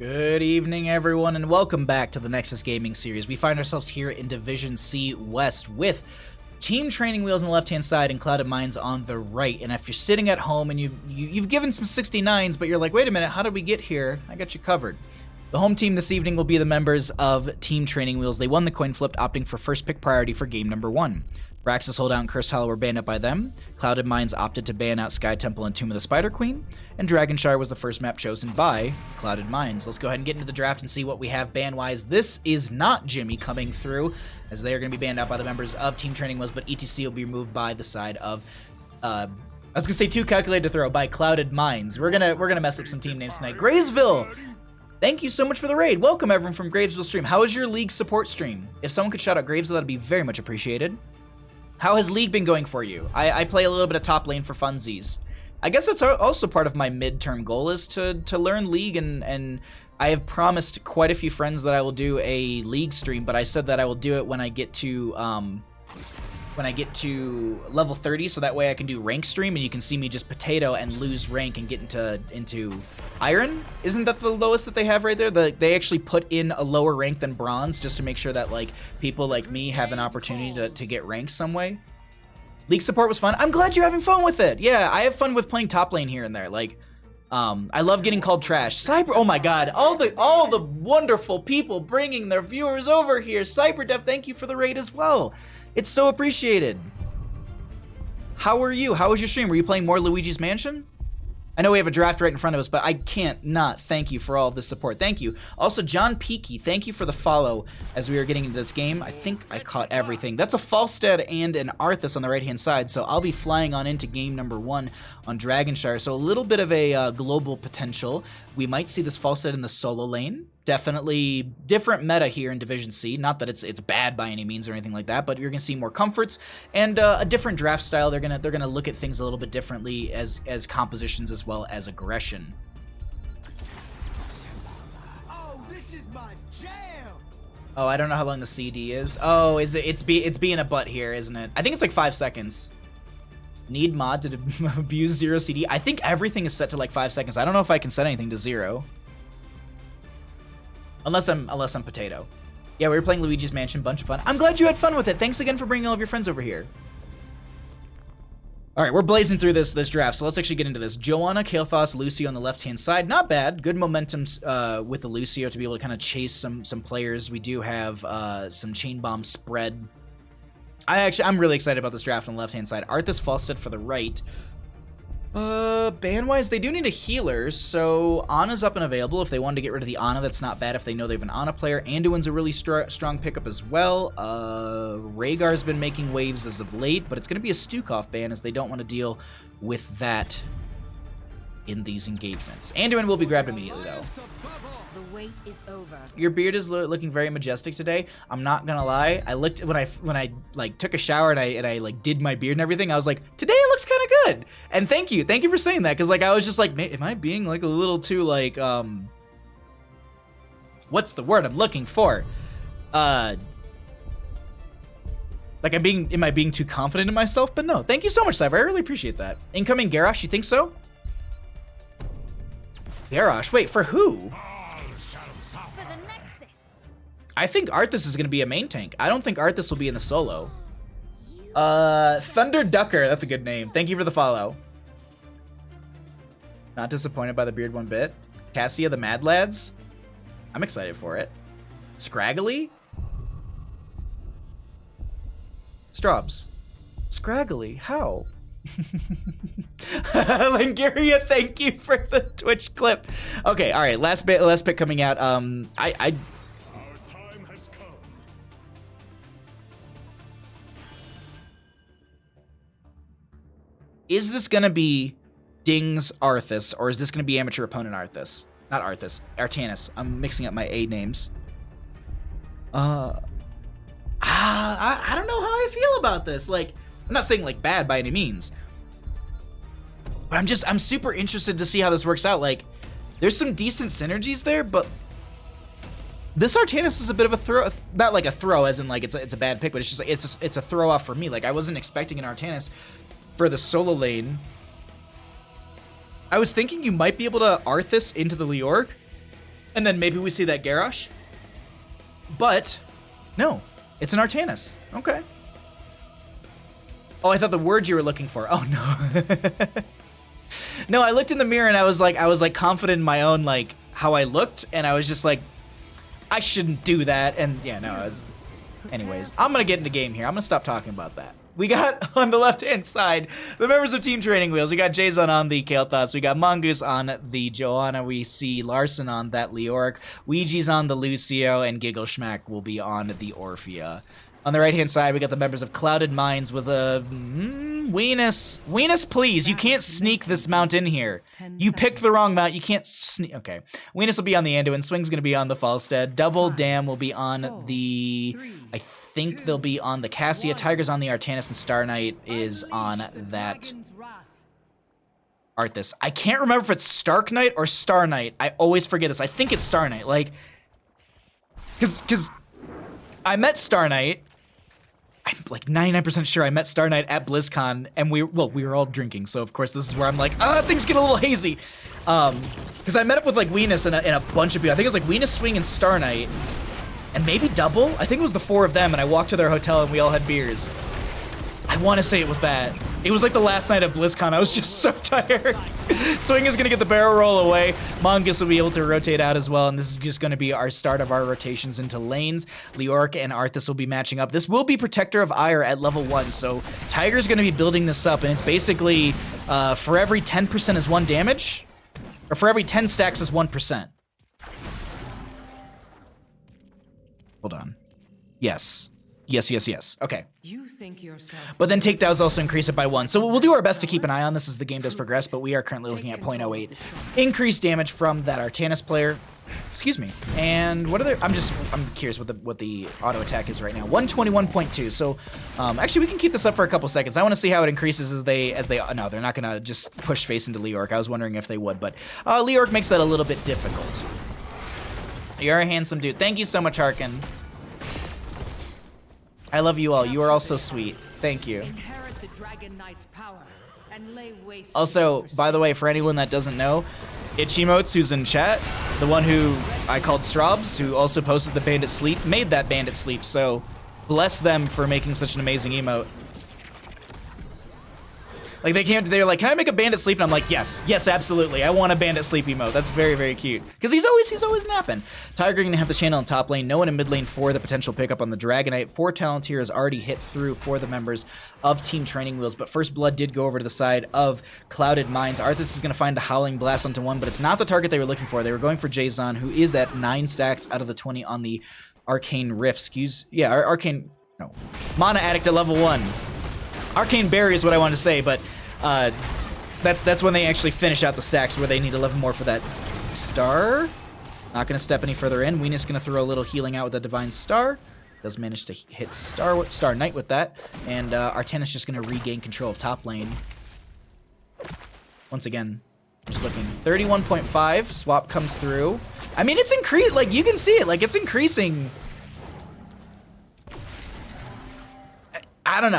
Good evening, everyone, and welcome back to the Nexus Gaming Series. We find ourselves here in Division C West with Team Training Wheels on the left-hand side and Clouded Minds on the right. And if you're sitting at home and you've given some 69s, but you're like, wait a minute, how did we get here? I got you covered. The home team this evening will be the members of Team Training Wheels. They won the coin flip, opting for first pick priority for game number 1. Braxis, Holdout, and Cursed Hollow were banned out by them. Clouded Minds opted to ban out Sky Temple and Tomb of the Spider Queen. And Dragonshire was the first map chosen by Clouded Minds. Let's go ahead and get into the draft and see what we have ban-wise. This is not Jimmy coming through, as they are going to be banned out by the members of Team Training Wheels, but ETC will be removed by the side of, I was going to say too calculated to throw, by Clouded Minds. We're gonna mess up some team names tonight. Graysville! Thank you so much for the raid. Welcome, everyone, from Gravesville stream. How was your League support stream? If someone could shout out Gravesville, that'd be very much appreciated. How has League been going for you? I play a little bit of top lane for funsies. I guess that's also part of my midterm goal, is to learn League, and I have promised quite a few friends that I will do a League stream, but I said that I will do it when I get to level 30, so that way I can do rank stream and you can see me just potato and lose rank and get into Iron. Isn't that the lowest that they have right there? They actually put in a lower rank than Bronze just to make sure that like people like me have an opportunity to get ranked some way. League support was fun. I'm glad you're having fun with it. Yeah, I have fun with playing top lane here and there. Like, I love getting called trash. Cyber, oh my god, all the wonderful people bringing their viewers over here. CyberDev, thank you for the raid as well. It's so appreciated. How are you? How was your stream? Were you playing more Luigi's Mansion? I know we have a draft right in front of us, but I can't not thank you for all of this support. Thank you. Also, John Peaky, thank you for the follow as we were getting into this game. I think I caught everything. That's a Falstead and an Arthas on the right-hand side, so I'll be flying on into game number 1 on Dragonshire. So a little bit of a global potential. We might see this Falstead in the solo lane. Definitely different meta here in Division C. Not that it's bad by any means or anything like that, but you're gonna see more comforts and a different draft style. They're gonna look at things a little bit differently as compositions as well as aggression. Oh, this is my jam. Oh, I don't know how long the CD is. Oh, it's being a butt here, isn't it? I think it's like 5 seconds. Need mod to abuse 0 CD. I think everything is set to like 5 seconds. I don't know if I can set anything to 0. Unless I'm potato. Yeah, we were playing Luigi's Mansion, bunch of fun. I'm glad you had fun with it. Thanks again for bringing all of your friends over here. All right, we're blazing through this draft, so let's actually get into this. Joanna, Kael'thas, Lucio on the left-hand side. Not bad. Good momentum with the Lucio to be able to kind of chase some players. We do have some chain bomb spread. I'm really excited about this draft on the left-hand side. Arthas, Falstead for the right. Ban-wise, they do need a healer, so Ana's up and available. If they wanted to get rid of the Ana, that's not bad if they know they have an Ana player. Anduin's a really strong pickup as well. Rhaegar's been making waves as of late, but it's going to be a Stukov ban as they don't want to deal with that in these engagements. Anduin will be grabbed immediately, though. The wait is over. Your beard is looking very majestic today. I'm not gonna lie. I looked when I like took a shower and I like did my beard and everything. I was like, today it looks kind of good. And thank you for saying that, because like I was just like, am I being like a little too like what's the word I'm looking for? Like am I being too confident in myself? But no, thank you so much, Cyber. I really appreciate that. Incoming Garrosh, you think so? Garrosh, wait, for who? For the Nexus. I think Arthas is going to be a main tank. I don't think Arthas will be in the solo. Thunder Ducker, that's a good name. Thank you for the follow. Not disappointed by the beard one bit. Cassia, the Mad Lads. I'm excited for it. Scraggly? Straubs. Scraggly, how? Langaria, thank you for the Twitch clip. Okay, all right, last pick coming out. Our time has come. Is this gonna be Ding's Arthas, or is this gonna be amateur opponent Arthas? Not Arthas, Artanis. I'm mixing up my A names. I don't know how I feel about this. Like, I'm not saying like bad by any means, but I'm super interested to see how this works out. Like, there's some decent synergies there, but this Artanis is a bit of a throw, not like a throw as in like it's a bad pick, but it's just like it's a throw off for me. Like, I wasn't expecting an Artanis for the solo lane. I was thinking you might be able to Arthas into the Leoric, And then maybe we see that Garrosh. But, no. It's an Artanis. Okay. Oh, I thought the word you were looking for. Oh, no. No, I looked in the mirror and I was like confident in my own, like, how I looked. And I was just like, I shouldn't do that. And yeah, no, I was... Anyways, I'm going to get into game here. I'm going to stop talking about that. We got, on the left-hand side, the members of Team Training Wheels. We got Jason on the Kael'thas. We got Mongoose on the Joanna. We see Larson on that Leoric. Ouija's on the Lucio. And Giggle Schmack will be on the Orphea. On the right-hand side, we got the members of Clouded Minds with a... Weenus. Weenus, please. You can't sneak this mount in here. You picked the wrong mount. You can't sneak... Okay. Weenus will be on the Anduin. Swing's going to be on the Falstead. Double Dam will be on the... I think they'll be on the Cassia. Tiger's on the Artanis, and Star Knight is on that... Arthas. I can't remember if it's Stark Knight or Star Knight. I always forget this. I think it's Star Knight. Like... Because... I met Star Knight... I'm like 99% sure I met Star Knight at BlizzCon, and we were all drinking, so of course this is where I'm like, things get a little hazy. Because I met up with like Weenus and a bunch of people. I think it was like Weenus, Swing, and Star Knight, and maybe Double. I think it was the 4 of them, and I walked to their hotel and we all had beers. I want to say it was that. It was like the last night of BlizzCon. I was just so tired. Swing is going to get the barrel roll away. Mongoose will be able to rotate out as well, and this is just going to be our start of our rotations into lanes. Leoric and Arthas will be matching up. This will be Protector of Ire at level 1, so Tiger's going to be building this up, and it's basically for every 10% is 1 damage, or for every 10 stacks is 1%. Hold on. Yes. Yes. Okay. You think yourself, but then takedowns also increase it by 1. So we'll do our best to keep an eye on this as the game does progress, but we are currently looking at 0.08 increased damage from that Artanis player. Excuse me. And what are the... I'm curious what the auto attack is right now. 121.2. So actually we can keep this up for a couple seconds. I want to see how it increases as they no, they're not going to just push face into Leoric. I was wondering if they would, but Leoric makes that a little bit difficult. You're a handsome dude. Thank you so much, Harkin. I love you all. You are all so sweet. Thank you. inherit the Dragon Knight's power and lay waste. Also, by the way, for anyone that doesn't know, Ichimotes, who's in chat, the one who I called Strobs, who also posted the Bandit Sleep, made that Bandit Sleep, so bless them for making such an amazing emote. Like, they were like, can I make a Bandit Sleep? And I'm like, yes, absolutely. I want a Bandit Sleep emote. That's very, very cute. Because he's always napping. Tiger gonna have the channel in top lane. No one in mid lane for the potential pickup on the Dragonite. 4 talent here has already hit through for the members of Team Training Wheels. But First Blood did go over to the side of Clouded Minds. Arthas is gonna find the Howling Blast onto 1, but it's not the target they were looking for. They were going for Jason, who is at 9 stacks out of the 20 on the Arcane Rift. Arcane... No. Mana Addict at level 1. Arcane Berry is what I wanted to say, but that's when they actually finish out the stacks where they need 11 more for that star. Not going to step any further in. Weenus going to throw a little healing out with the Divine Star. Does manage to hit Star Knight with that. And Artanis just going to regain control of top lane. Once again, just looking. 31.5. Swap comes through. I mean, it's increased. Like, you can see it. Like, it's increasing. I don't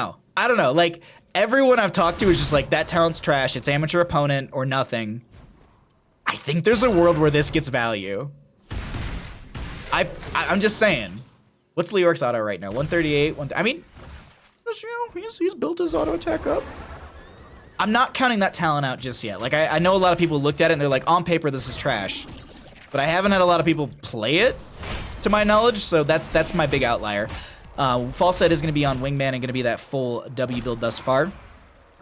know. Like, everyone I've talked to is just like, that talent's trash. It's amateur opponent or nothing. I think there's a world where this gets value. I'm just saying. What's Leoric's auto right now? 138. I mean, he's built his auto attack up. I'm not counting that talent out just yet. Like, I know a lot of people looked at it and they're like, on paper, this is trash. But I haven't had a lot of people play it, to my knowledge, so that's my big outlier. Falset is going to be on Wingman and going to be that full W build thus far.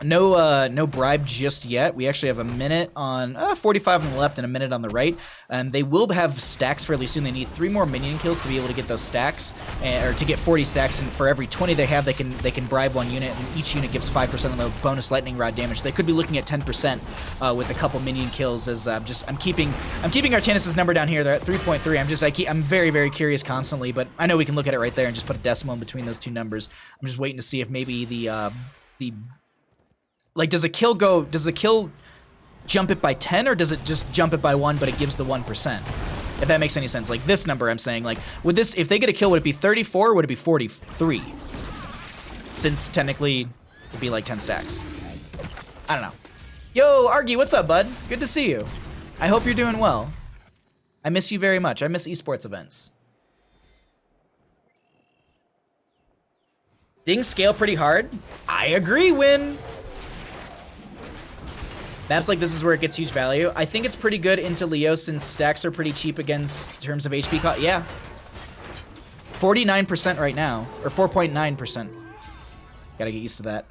No bribe just yet. We actually have a minute on 45 on the left and a minute on the right. And they will have stacks fairly soon. They need 3 more minion kills to be able to get those stacks, or to get 40 stacks. And for every 20 they have, they can bribe 1 unit, and each unit gives 5% of the bonus lightning rod damage. They could be looking at 10% with a couple minion kills. As I'm keeping Artanis' number down here. They're at 3.3. I'm very, very curious constantly, but I know we can look at it right there and just put a decimal in between those 2 numbers. I'm just waiting to see if maybe the like, does the kill jump it by 10, or does it just jump it by 1, but it gives the 1%? If that makes any sense. Like, this number I'm saying, like, would this, if they get a kill, would it be 34 or would it be 43? Since technically it'd be like 10 stacks. I don't know. Yo, Argy, what's up, bud? Good to see you. I hope you're doing well. I miss you very much. I miss esports events. Dings scale pretty hard. I agree, Win. Maps like this is where it gets huge value. I think it's pretty good into Leo since stacks are pretty cheap against terms of HP cost. Yeah. 49% right now, or 4.9%. Gotta get used to that.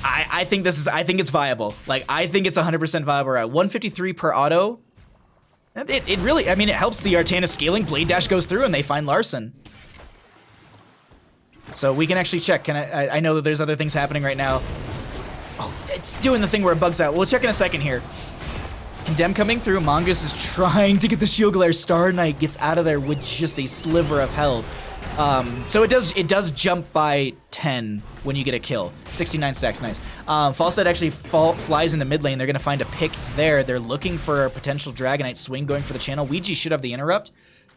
I think it's viable. Like, I think it's 100% viable right. 153 per auto. It really, I mean, it helps the Artana scaling. Blade Dash goes through and they find Larson. So we can actually check. I know that there's other things happening right now. Oh, it's doing the thing where it bugs out. We'll check in a second here. Condemn coming through. Mongoose is trying to get the Shield Glare. Star Knight gets out of there with just a sliver of health. So it does jump by 10 when you get a kill. 69 stacks, nice. Falstad actually flies into mid lane. They're gonna find a pick there. They're looking for a potential Dragonite swing going for the channel. Ouija should have the interrupt.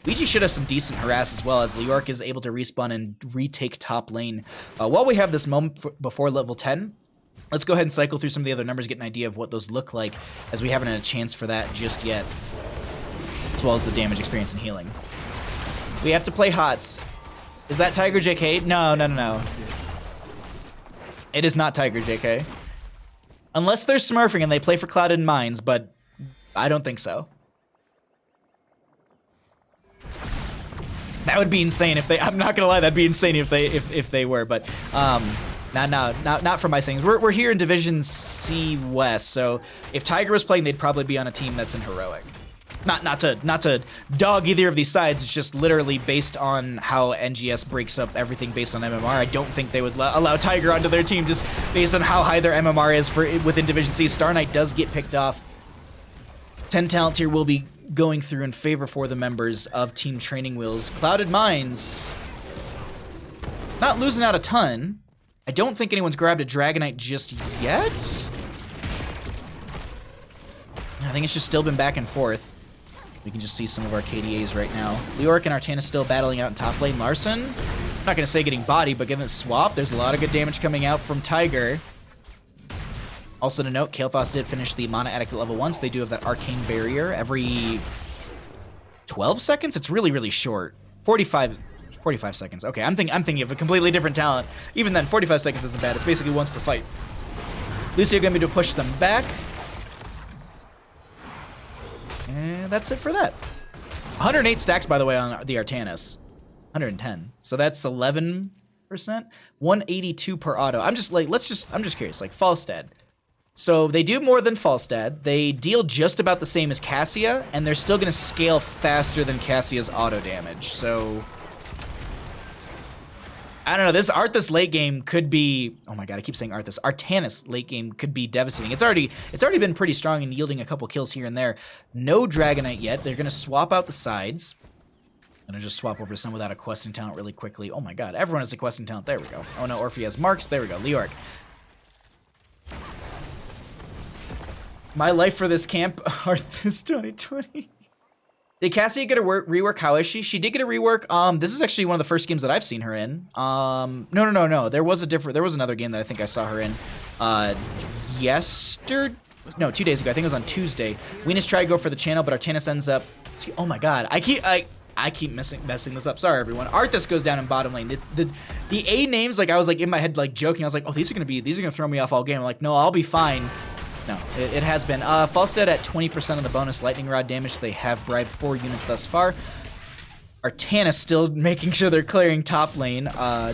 Ouija should have some decent harass as well, as Leoric is able to respawn and retake top lane. While we have this moment before level 10, let's go ahead and cycle through some of the other numbers, get an idea of what those look like, as we haven't had a chance for that just yet, as well as the damage experience and healing. We have to play HOTS. Is that Tiger JK? No. It is not Tiger JK. Unless they're smurfing and they play for Clouded Mines, but I don't think so. That would be insane if they, I'm not gonna lie, that'd be insane if they were, but not for my sayings. We're here in Division C West, so if Tiger was playing, they'd probably be on a team that's in Heroic. Not to dog either of these sides. It's just literally based on how NGS breaks up everything based on MMR. I don't think they would allow Tiger onto their team just based on how high their MMR is for within Division C. Star Knight does get picked off. 10 talents here will be going through in favor for the members of Team Training Wheels. Clouded Mines not losing out a ton. I don't think anyone's grabbed a Dragonite just yet. I think it's just still been back and forth. We can just see some of our KDAs right now. Leoric and Artana still battling out in top lane. Larson, I'm not going to say getting bodied, but getting the swap. There's a lot of good damage coming out from Tiger. Also to note, Kael'thas did finish the Mana Addict at level 1, so they do have that Arcane Barrier every 12 seconds? It's really, really short. 45 seconds. Okay, I'm thinking of a completely different talent. Even then, 45 seconds isn't bad. It's basically once per fight. Lucio going to be to push them back. And that's it for that. 108 stacks, by the way, on the Artanis. 110. So that's 11%. 182 per auto. I'm just curious. Like Falstad. So they do more than Falstad. They deal just about the same as Cassia, and they're still going to scale faster than Cassia's auto damage. So I don't know. This Arthas late game could be. Oh my god, I keep saying Arthas. Artanis late game could be devastating. It's already been pretty strong in yielding a couple kills here and there. No Dragonite yet. They're gonna swap out the sides. I'm gonna just swap over to some without a questing talent really quickly. Oh my god, everyone has a questing talent. There we go. Oh no, Orphe has marks. There we go. Leoric. My life for this camp, Arthas 2020. Did Cassia get a rework? How is she? She did get a rework. This is actually one of the first games that I've seen her in. No. There was another game that I think I saw her in. No, 2 days ago. I think it was on Tuesday. Weenus tried to go for the channel, but Artanis ends up. Oh my god, I keep messing this up. Sorry, everyone. Arthas goes down in bottom lane. The A names, like I was like in my head like joking. I was like, oh, these are gonna throw me off all game. I'm like, no, I'll be fine. No, it has been. Falstad at 20% of the bonus lightning rod damage. They have bribed 4 units thus far. Artana still making sure they're clearing top lane.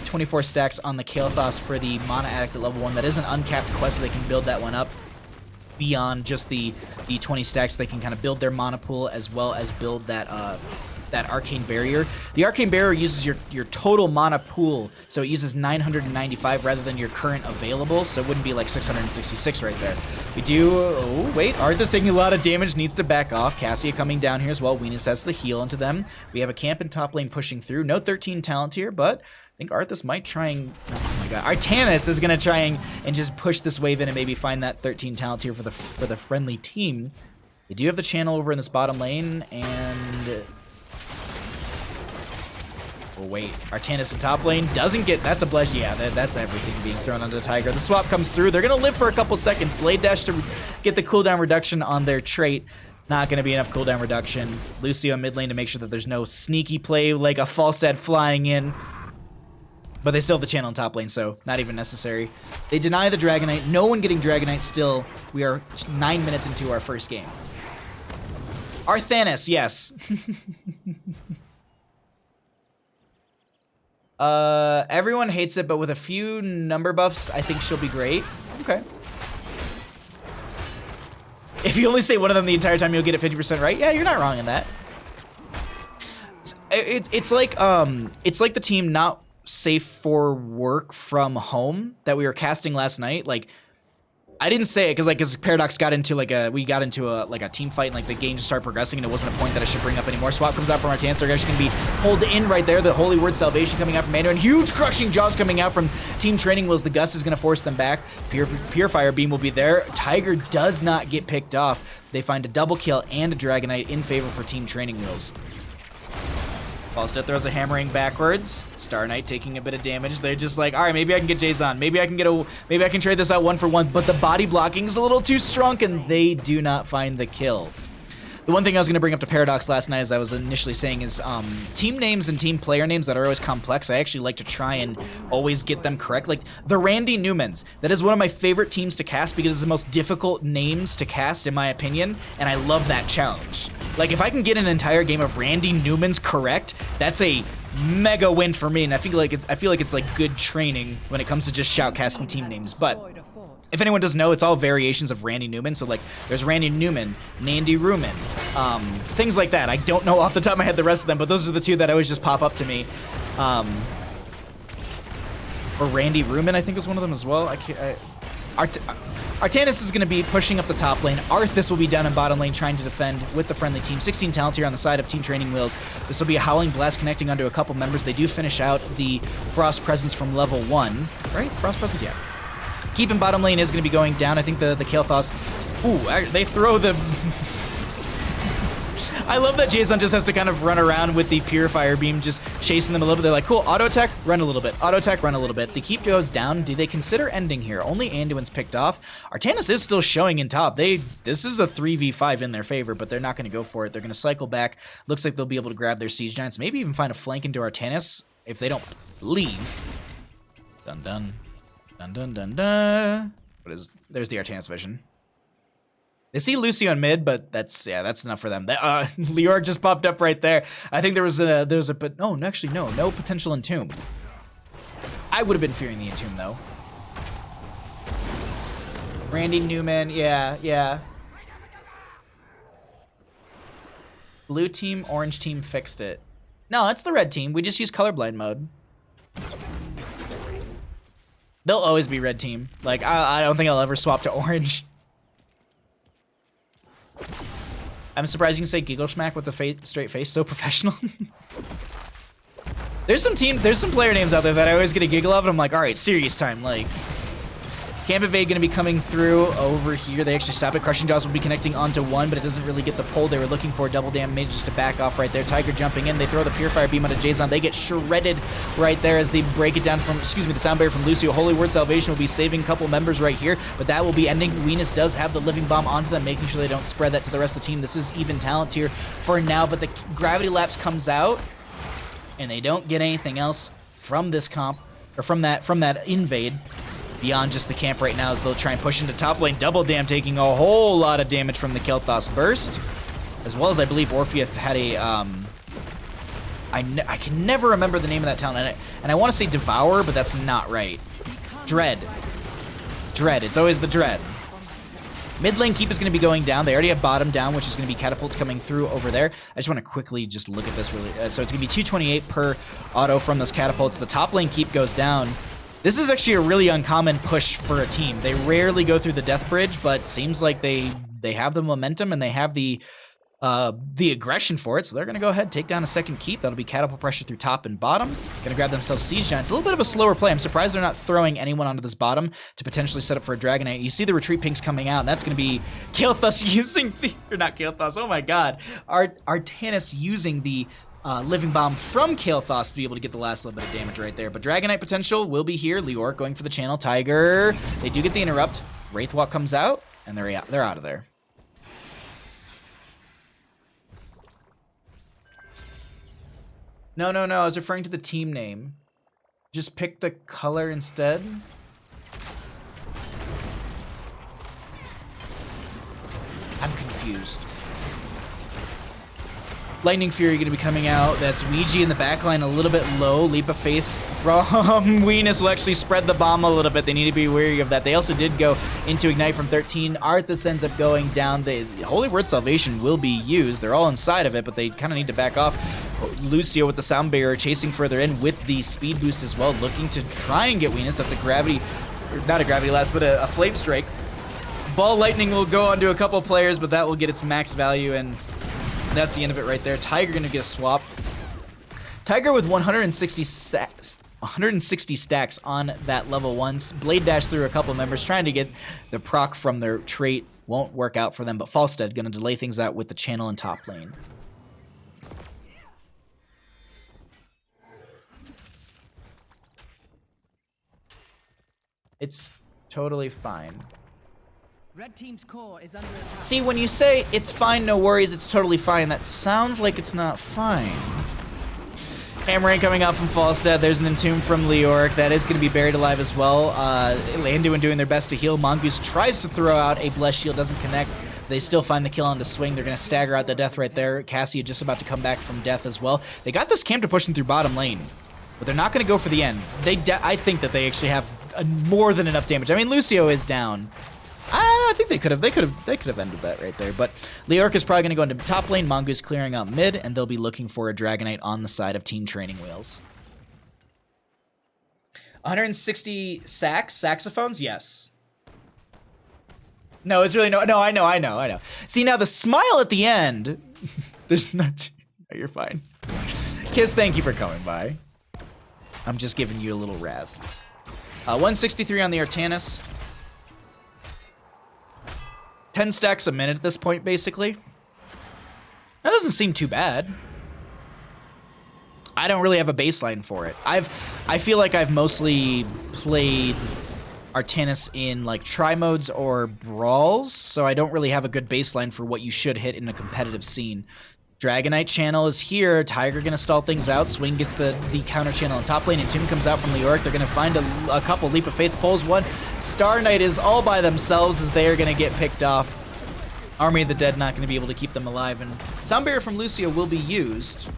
24 stacks on the Kael'thas for the Mana Addict at level 1. That is an uncapped quest, so they can build that one up beyond just the 20 stacks. They can kind of build their mana pool as well as build that Arcane Barrier. The Arcane Barrier uses your total mana pool, so it uses 995 rather than your current available, so it wouldn't be like 666 right there. We do... Oh, wait. Arthas taking a lot of damage, needs to back off. Cassia coming down here as well. Weenus has the heal into them. We have a camp in top lane pushing through. No 13 talent here, but I think Arthas might try and... Oh my god. Artanis is going to try and just push this wave in and maybe find that 13 talent here for the friendly team. They do have the channel over in this bottom lane, and... Oh, wait. Artanis in top lane doesn't get... That's a bless. Yeah, that's everything being thrown onto the Tiger. The swap comes through. They're going to live for a couple seconds. Blade Dash to get the cooldown reduction on their trait. Not going to be enough cooldown reduction. Lucio mid lane to make sure that there's no sneaky play like a Falstad flying in. But they still have the channel in top lane, so not even necessary. They deny the Dragonite. No one getting Dragonite still. We are 9 minutes into our first game. Arthanis, yes. Everyone hates it, but with a few number buffs, I think she'll be great. Okay. If you only say one of them the entire time, you'll get it 50% right. Yeah, you're not wrong in that. It's like the team not safe for work from home that we were casting last night. Like, I didn't say it because Paradox got into we got into a team fight and like the game just started progressing and it wasn't a point that I should bring up anymore. Swap comes out from Arthanis. They're actually gonna be pulled in right there. The Holy Word Salvation coming out from Mando and huge crushing jaws coming out from Team Training Wheels. The Gust is gonna force them back. Purifier Beam will be there. Tiger does not get picked off. They find a double kill and a Dragonite in favor for Team Training Wheels. Falstad throws a hammering backwards. Star Knight taking a bit of damage. They're just like, all right, maybe I can get Jason. Maybe I can trade this out 1 for 1. But the body blocking is a little too strong, and they do not find the kill. The one thing I was going to bring up to Paradox last night, as I was initially saying, is team names and team player names that are always complex. I actually like to try and always get them correct. Like the Randy Newmans. That is one of my favorite teams to cast because it's the most difficult names to cast, in my opinion, and I love that challenge. Like if I can get an entire game of Randy Newmans correct, that's a mega win for me, and I feel like it's like good training when it comes to just shoutcasting team names. But if anyone doesn't know, it's all variations of Randy Newman. So like there's Randy Newman, Nandy Ruman, things like that. I don't know off the top of my head the rest of them, but those are the two that always just pop up to me. Or Randy Ruman, I think is one of them as well. Arthanis is going to be pushing up the top lane. Arthas will be down in bottom lane trying to defend with the friendly team. 16 talents here on the side of Team Training Wheels. This will be a Howling Blast connecting onto a couple members. They do finish out the Frost Presence from level 1. Right? Frost Presence? Yeah. Keeping bottom lane is going to be going down. I think the Kael'thas... Ooh, they throw the... I love that Jason just has to kind of run around with the Purifier Beam, just chasing them a little bit. They're like, cool, auto attack, run a little bit. Auto attack, run a little bit. The keep goes down. Do they consider ending here? Only Anduin's picked off. Arthanis is still showing in top. This is a 3v5 in their favor, but they're not going to go for it. They're going to cycle back. Looks like they'll be able to grab their Siege Giants, maybe even find a flank into Arthanis if they don't leave. Dun dun. Dun dun dun dun. There's the Arthanis vision. They see Lucio in mid, but that's enough for them. Leoric just popped up right there. I think there was a but no, actually no potential entomb. I would have been fearing the entomb though. Randy Newman, yeah. Blue team, orange team fixed it. No, it's the red team. We just use colorblind mode. They'll always be red team. Like I don't think I'll ever swap to orange. I'm surprised you can say giggle schmack with a straight face, so professional. There's some player names out there that I always get a giggle of, and I'm like, all right, serious time. Like, Camp Evade gonna be coming through over here. They actually stop it. Crushing Jaws will be connecting onto one, but it doesn't really get the pull they were looking for. Double damage just to back off right there. Tiger jumping in. They throw the Purifier Beam onto Jason. They get shredded right there as they break it down from, the sound barrier from Lucio. Holy Word Salvation will be saving a couple members right here, but that will be ending. Venus does have the Living Bomb onto them, making sure they don't spread that to the rest of the team. This is even talent here for now, but the Gravity Lapse comes out, and they don't get anything else from this comp, or from that invade. Beyond just the camp right now as they'll try and push into top lane. Double Dam taking a whole lot of damage from the Kael'thas burst. As well as I believe Orpheus had a, I can never remember the name of that talent. And I want to say Devour, but that's not right. Dread. It's always the Dread. Mid lane keep is going to be going down. They already have bottom down, which is going to be catapults coming through over there. I just want to quickly just look at this really. So it's going to be 228 per auto from those catapults. The top lane keep goes down. This is actually a really uncommon push for a team. They rarely go through the death bridge, but seems like they have the momentum and they have the aggression for it. So they're going to go ahead, take down a second keep. That'll be catapult pressure through top and bottom. Going to grab themselves Siege Giants. A little bit of a slower play. I'm surprised they're not throwing anyone onto this bottom to potentially set up for a Dragonite. You see the retreat pinks coming out, and that's going to be Kael'thas using the... Or not Kael'thas, oh my god. Arthanis using the... Living Bomb from Kael'thas to be able to get the last little bit of damage right there. But Dragonite potential will be here. Leoric going for the channel. Tiger. They do get the interrupt. Wraithwalk comes out, and they're out of there. No, no, no. I was referring to the team name. Just pick the color instead. I'm confused. Lightning Fury going to be coming out. That's Ouija in the backline a little bit low. Leap of Faith from Venus will actually spread the bomb a little bit. They need to be wary of that. They also did go into Ignite from 13. Arthas ends up going down. The Holy Word Salvation will be used. They're all inside of it, but they kind of need to back off. Lucio with the Sound Barrier chasing further in with the speed boost as well, looking to try and get Venus. That's a gravity, not a gravity blast, but a flame strike. Ball Lightning will go onto a couple players, but that will get its max value, and that's the end of it right there. Tiger gonna get a swap. Tiger with 160 stacks on that level 1. Blade dash through a couple members, trying to get the proc from their trait. Won't work out for them, but Falstead gonna delay things out with the channel and top lane. It's totally fine. Red team's core is under attack. See, when you say it's fine, no worries, it's totally fine, that sounds like it's not fine. Hammering coming out from Falstead. There's an Entomb from Leoric. That is going to be buried alive as well. Landuin doing their best to heal. Mongoose tries to throw out a Blessed Shield, doesn't connect. They still find the kill on the swing. They're going to stagger out the death right there. Cassia just about to come back from death as well. They got this camp to push them through bottom lane, but they're not going to go for the end. I think that they actually have more than enough damage. I mean, Lucio is down. I think they could have ended that right there. But Leoric is probably going to go into top lane. Mongoose clearing out mid, and they'll be looking for a Dragonite on the side of Team Training Wheels. 160 saxophones, yes. No, it's really no. I know. See, now the smile at the end. There's not. No, you're fine. Kiss, thank you for coming by. I'm just giving you a little razz. 163 on the Artanis. 10 stacks a minute at this point, basically. That doesn't seem too bad. I don't really have a baseline for it. I feel like I've mostly played Artanis in like tri-modes or brawls, so I don't really have a good baseline for what you should hit in a competitive scene. Dragonite channel is here. Tiger gonna stall things out. Swing gets the counter channel in top lane. And Entomb comes out from Leoric. They're gonna find a couple. Leap of Faith pulls one. Star Knight is all by themselves as they are gonna get picked off. Army of the Dead not gonna be able to keep them alive. And Sound Barrier from Lucio will be used.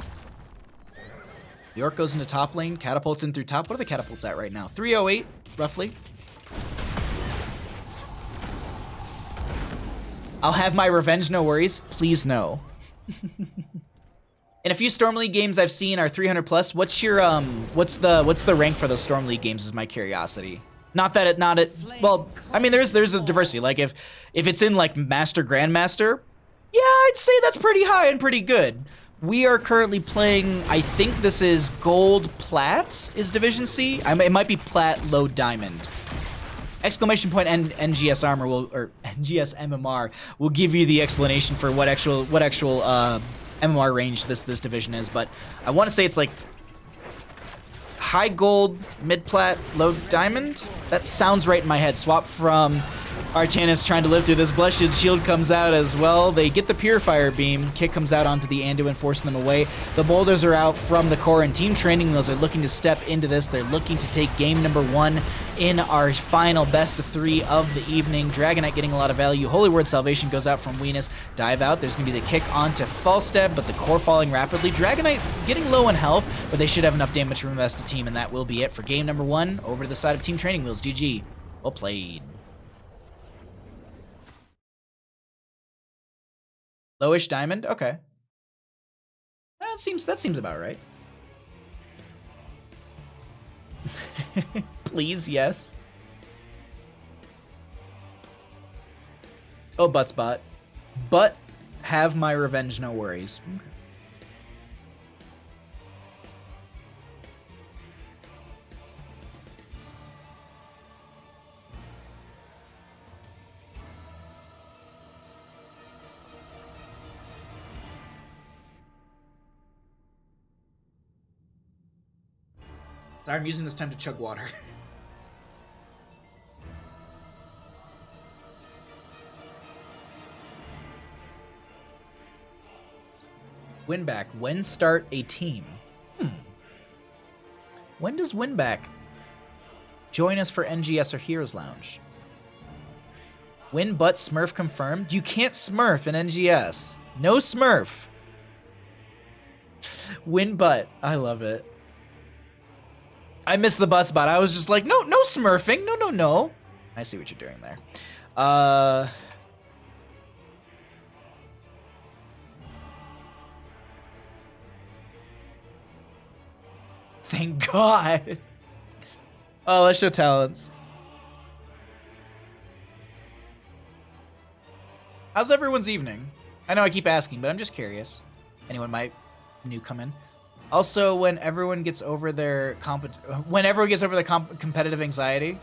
Leoric goes into top lane. Catapults in through top. What are the catapults at right now? 308, roughly. I'll have my revenge, no worries. Please no. In a few Storm League games I've seen are 300 plus. What's your what's the rank for those Storm League games is my curiosity. Well, I mean there's a diversity. Like if it's in like Master Grandmaster, yeah, I'd say that's pretty high and pretty good. We are currently playing, I think this is Gold Plat is Division C. It might be Plat Low Diamond. Exclamation point NGS Armor or NGS MMR will give you the explanation for what actual MMR range this division is, but I want to say it's like high gold, mid plat, low diamond. That sounds right in my head. Swap from Artanis trying to live through this. Blessed Shield comes out as well. They get the Purifier Beam. Kick comes out onto the Anduin, forcing them away. The boulders are out from the core, and Team Training Wheels are looking to step into this. They're looking to take game number 1 in our final best of 3 of the evening. Dragonite getting a lot of value. Holy Word Salvation goes out from Venus. Dive out. There's going to be the kick onto Falstead, but the core falling rapidly. Dragonite getting low in health, but they should have enough damage from the rest of the team, and that will be it for game number 1. Over to the side of Team Training Wheels. GG. Well played. Lowish diamond? Okay. That seems about right. Please, yes. Oh, butt spot. But have my revenge, no worries. Okay. I'm using this time to chug water. Win back. When start a team? When does Winback join us for NGS or Heroes Lounge? Win but Smurf confirmed? You can't Smurf in NGS. No Smurf. Win but. I love it. I missed the butt spot. I was just like, no Smurfing. No. I see what you're doing there. Thank God. Oh, let's show talents. How's everyone's evening? I know I keep asking, but I'm just curious. Anyone might new come in. Also, when everyone gets over their competitive anxiety,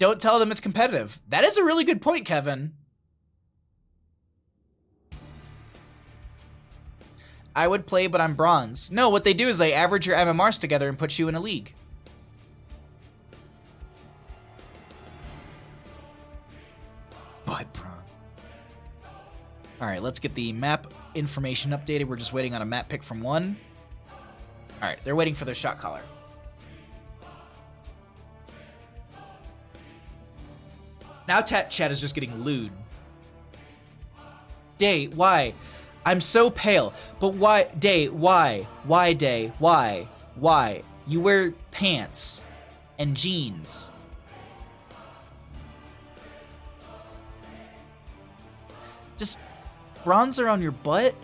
don't tell them it's competitive. That is a really good point, Kevin. I would play, but I'm bronze. No, what they do is they average your MMRs together and put you in a league. But bronze. All right, let's get the map information updated. We're just waiting on a map pick from one. All right, they're waiting for their shot caller. Now chat is just getting lewd. Day, why? I'm so pale. But why? Day, why? Why, Day? Why? Why? You wear pants and jeans. Just bronzer on your butt?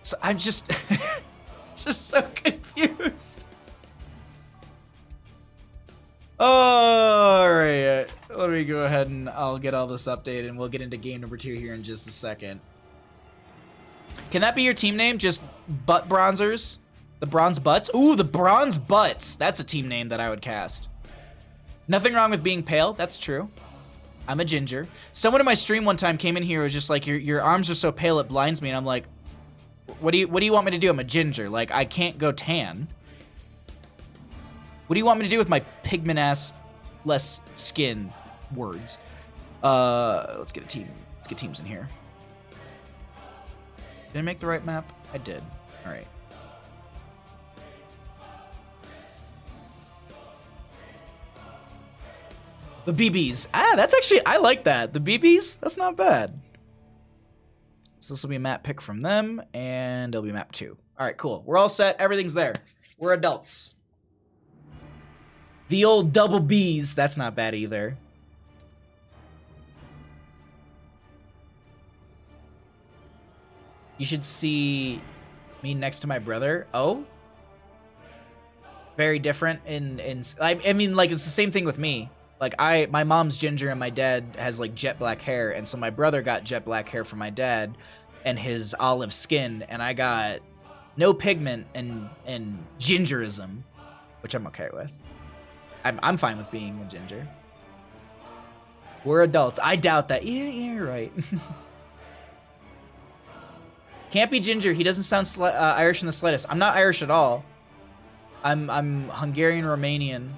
So I'm just... just so confused. Alright, let me go ahead and I'll get all this updated and we'll get into game number 2 here in just a second. Can that be your team name? Just butt bronzers? The bronze butts? Ooh, the bronze butts. That's a team name that I would cast. Nothing wrong with being pale. That's true. I'm a ginger. Someone in my stream one time came in here and was just like, your arms are so pale it blinds me. And I'm like, what do you want me to do? I'm a ginger. Like, I can't go tan. What do you want me to do with my pigment ass less skin words? Let's get a team. Let's get teams in here. Did I make the right map? I did. All right. The BBs. Ah, that's actually, I like that. The BBs, that's not bad. So this will be a map pick from them, and it'll be map 2. All right, cool. We're all set. Everything's there. We're adults. The old double Bs. That's not bad either. You should see me next to my brother. Oh? Very different I mean, like, it's the same thing with me. Like, my mom's ginger and my dad has, like, jet black hair. And so my brother got jet black hair from my dad and his olive skin. And I got no pigment and gingerism, which I'm okay with. I'm fine with being a ginger. We're adults. I doubt that. Yeah, you're right. Can't be ginger. He doesn't sound Irish in the slightest. I'm not Irish at all. I'm Hungarian Romanian.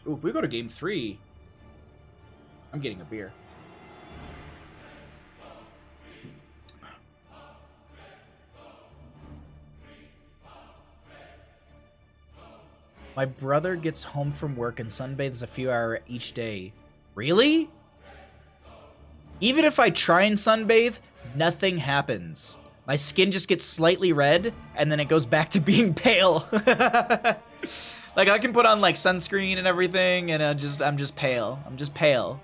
Ooh, if we go to game 3, I'm getting a beer. My brother gets home from work and sunbathes a few hours each day. Really? Even if I try and sunbathe, nothing happens. My skin just gets slightly red, and then it goes back to being pale. Like, I can put on, like, sunscreen and everything, and I'm just pale. I'm just pale.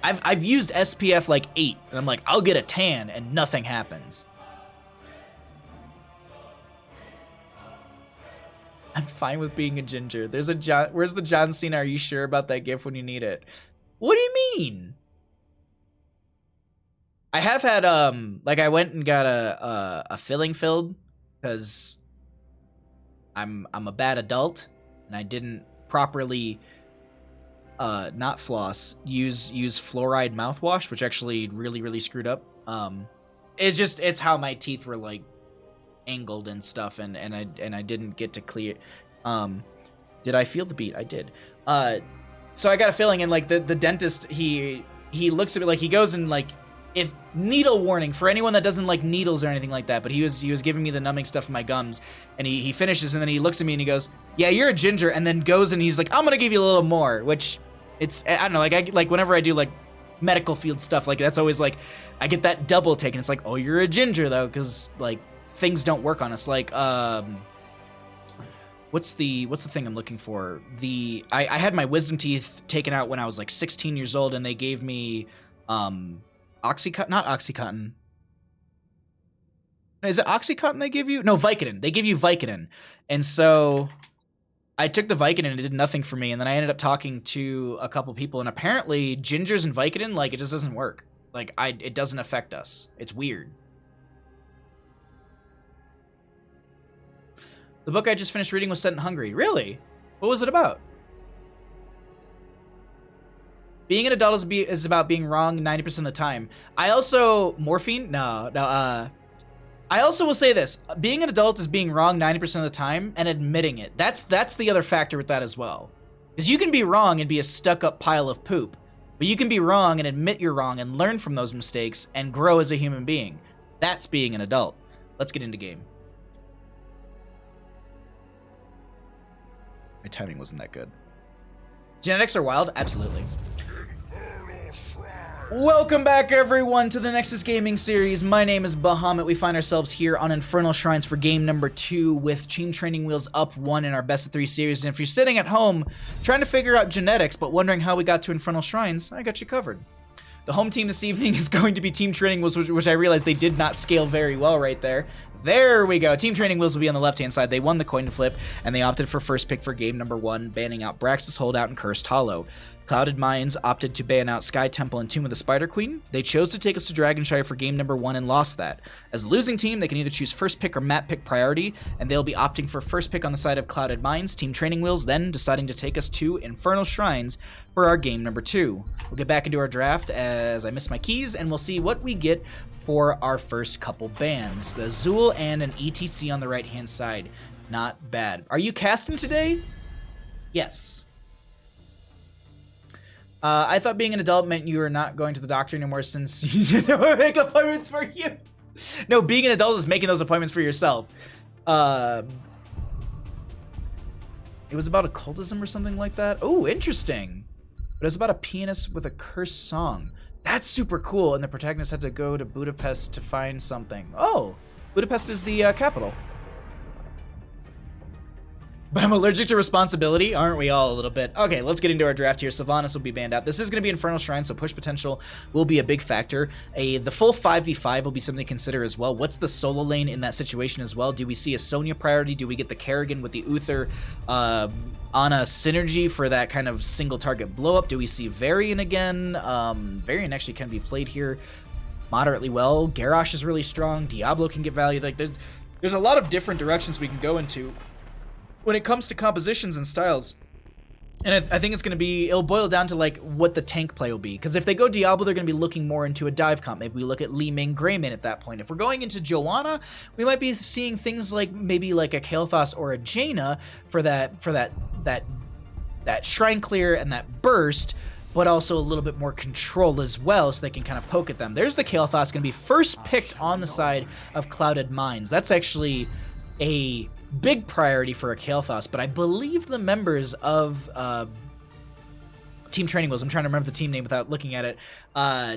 I've used SPF, like, 8, and I'm like, I'll get a tan, and nothing happens. I'm fine with being a ginger. There's a John. Where's the John Cena? Are you sure about that gift when you need it? What do you mean? I have had like I went and got a filling filled because I'm a bad adult and I didn't properly not floss use fluoride mouthwash, which actually really screwed up. It's how my teeth were like angled and stuff, and I didn't get to clear. Did I feel the beat? I did. So I got a feeling, and like the dentist, he looks at me like he goes and like, if needle warning for anyone that doesn't like needles or anything like that, but he was giving me the numbing stuff in my gums, and he finishes, and then he looks at me and he goes, yeah, you're a ginger, and then goes and he's like, I'm gonna give you a little more, which it's, I don't know, like whenever I do like medical field stuff, like that's always like, I get that double take, and it's like, oh, you're a ginger though, because like things don't work on us. Like what's the thing I'm looking for? I had my wisdom teeth taken out when I was like 16 years old, and they gave me Oxycontin, not Oxycontin. Is it Oxycontin they give you? No, Vicodin. They give you Vicodin. And so I took the Vicodin and it did nothing for me. And then I ended up talking to a couple people, and apparently gingers and Vicodin, like, it just doesn't work. Like, it doesn't affect us. It's weird. The book I just finished reading was set in Hungary. Really? What was it about? Being an adult is about being wrong 90% of the time. I also... Morphine? No. I also will say this. Being an adult is being wrong 90% of the time and admitting it. That's the other factor with that as well. Because you can be wrong and be a stuck-up pile of poop. But you can be wrong and admit you're wrong and learn from those mistakes and grow as a human being. That's being an adult. Let's get into game. My timing wasn't that good. Genetics are wild? Absolutely. Welcome back, everyone, to the Nexus Gaming Series. My name is Bahamut. We find ourselves here on Infernal Shrines for game number 2 with Team Training Wheels up 1 in our Best of 3 series. And if you're sitting at home trying to figure out genetics but wondering how we got to Infernal Shrines, I got you covered. The home team this evening is going to be Team Training Wheels, which I realized they did not scale very well right there. There we go. Team Training Wheels will be on the left-hand side. They won the coin flip, and they opted for first pick for game number 1, banning out Braxis Holdout and Cursed Hollow. Clouded Minds opted to ban out Sky Temple and Tomb of the Spider Queen. They chose to take us to Dragonshire for game number 1 and lost that. As a losing team, they can either choose first pick or map pick priority, and they'll be opting for first pick on the side of Clouded Minds. Team Training Wheels then deciding to take us to Infernal Shrines for our game number 2. We'll get back into our draft as I miss my keys, and we'll see what we get for our first couple bans. The Zool and an ETC on the right-hand side. Not bad. Are you casting today? Yes. I thought being an adult meant you were not going to the doctor anymore since you didn't make appointments for you. No, being an adult is making those appointments for yourself. It was about occultism or something like that. Oh, interesting. But it was about a pianist with a cursed song. That's super cool. And the protagonist had to go to Budapest to find something. Oh, Budapest is the capital. But I'm allergic to responsibility, aren't we all a little bit? Okay, let's get into our draft here. Sylvanas will be banned out. This is going to be Infernal Shrine, so push potential will be a big factor. The full 5v5 will be something to consider as well. What's the solo lane in that situation as well? Do we see a Sonya priority? Do we get the Kerrigan with the Uther on a synergy for that kind of single target blow up? Do we see Varian again? Varian actually can be played here moderately well. Garrosh is really strong. Diablo can get value. Like there's a lot of different directions we can go into when it comes to compositions and styles. And I think it's going to be, it'll boil down to like what the tank play will be. Because if they go Diablo, they're going to be looking more into a dive comp. Maybe we look at Li Ming Greymane at that point. If we're going into Joanna, we might be seeing things like maybe like a Kael'thas or a Jaina for that shrine clear and that burst, but also a little bit more control as well, so they can kind of poke at them. There's the Kael'thas, going to be first picked on the side of Clouded Minds. That's actually a big priority for a Kael'thas, but I believe the members of Team Training Wheels, I'm trying to remember the team name without looking at it,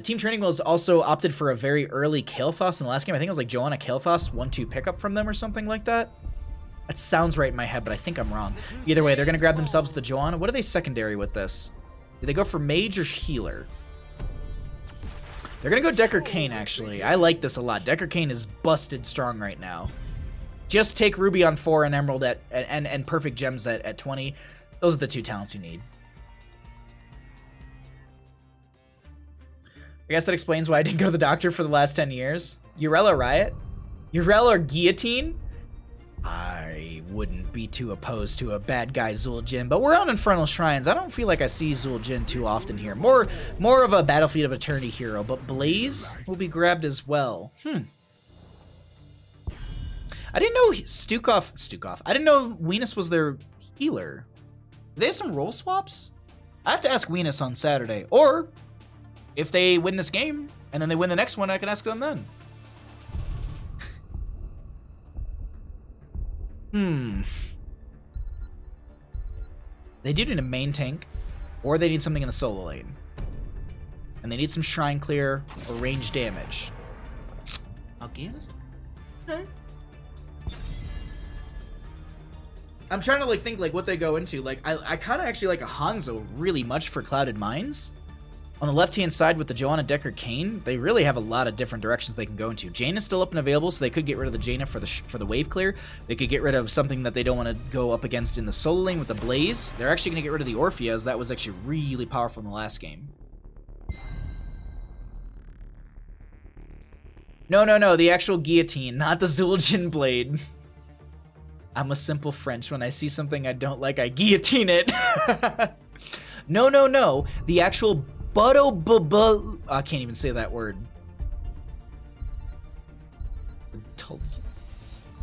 Team Training Wheels also opted for a very early Kael'thas in the last game. I think it was like Joanna Kael'thas 1-2 pickup from them or something like that. That sounds right in my head, but I think I'm wrong. Either way, they're going to grab themselves the Joanna. What are they secondary with this? Do they go for Mage or Healer? They're going to go Decker Kane, actually. I like this a lot. Decker Kane is busted strong right now. Just take Ruby on 4 and Emerald and Perfect Gems at 20. Those are the two talents you need. I guess that explains why I didn't go to the doctor for the last 10 years. Urella Riot? Urella or Guillotine? I wouldn't be too opposed to a bad guy Zul'jin, but we're on Infernal Shrines. I don't feel like I see Zul'jin too often here. More of a Battlefield of Eternity hero, but Blaze will be grabbed as well. I didn't know Stukov. I didn't know Venus was their healer. Do they have some role swaps? I have to ask Venus on Saturday. Or, if they win this game, and then they win the next one, I can ask them then. They do need a main tank, or they need something in the solo lane. And they need some shrine clear or range damage. Algiers? Okay. I'm trying to like think like what they go into. Like I kind of actually like a Hanzo really much for Clouded Mines. On the left-hand side with the Johanna Decker Kane, they really have a lot of different directions they can go into. Jaina's still up and available, so they could get rid of the Jaina for the wave clear. They could get rid of something that they don't want to go up against in the solo lane with the Blaze. They're actually going to get rid of the Orphea, as that was actually really powerful in the last game. No, the actual guillotine, not the Zul'jin blade. I'm a simple French. When I see something I don't like, I guillotine it. No, the actual I can't even say that word.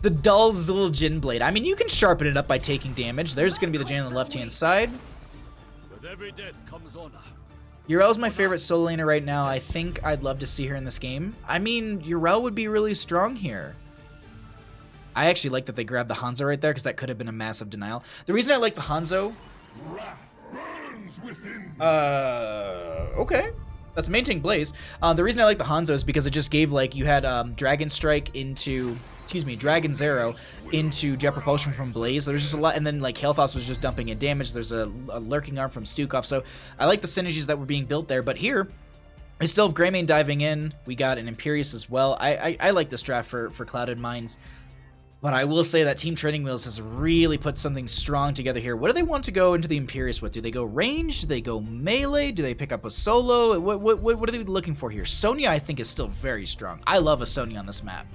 The dull Zul'jin blade. I mean, you can sharpen it up by taking damage. There's going to be the Jane on the left-hand side. With every death comes honor. Urel's my favorite solo laner right now. I think I'd love to see her in this game. I mean, Urel would be really strong here. I actually like that they grabbed the Hanzo right there, because that could have been a massive denial. The reason I like the Hanzo... Okay. That's main tank Blaze. The reason I like the Hanzo is because it just gave, like, you had Dragon Strike into... Dragon Zero into Jet Propulsion from Blaze. There's just a lot, and then like Hailfoss was just dumping in damage. There's a Lurking Arm from Stukov, so I like the synergies that were being built there. But here, I still have Greymane diving in. We got an Imperius as well. I like this draft for Clouded Mines. But I will say that Team Training Wheels has really put something strong together here. What do they want to go into the Imperius with? Do they go range? Do they go melee? Do they pick up a solo? What are they looking for here? Sonya, I think, is still very strong. I love a Sonya on this map.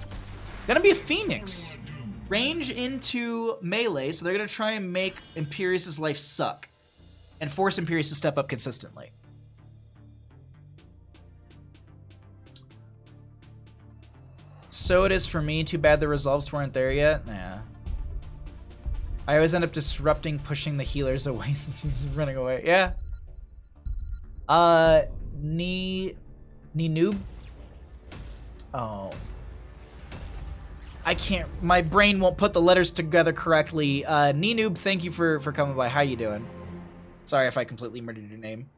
Gonna be a Phoenix. Range into melee, so they're gonna try and make Imperius' life suck. And force Imperius to step up consistently. So it is for me. Too bad the resolves weren't there yet. Nah. I always end up disrupting, pushing the healers away since he's just running away. Yeah. Noob. Oh. I can't, my brain won't put the letters together correctly. Noob, thank you for coming by. How you doing? Sorry if I completely murdered your name.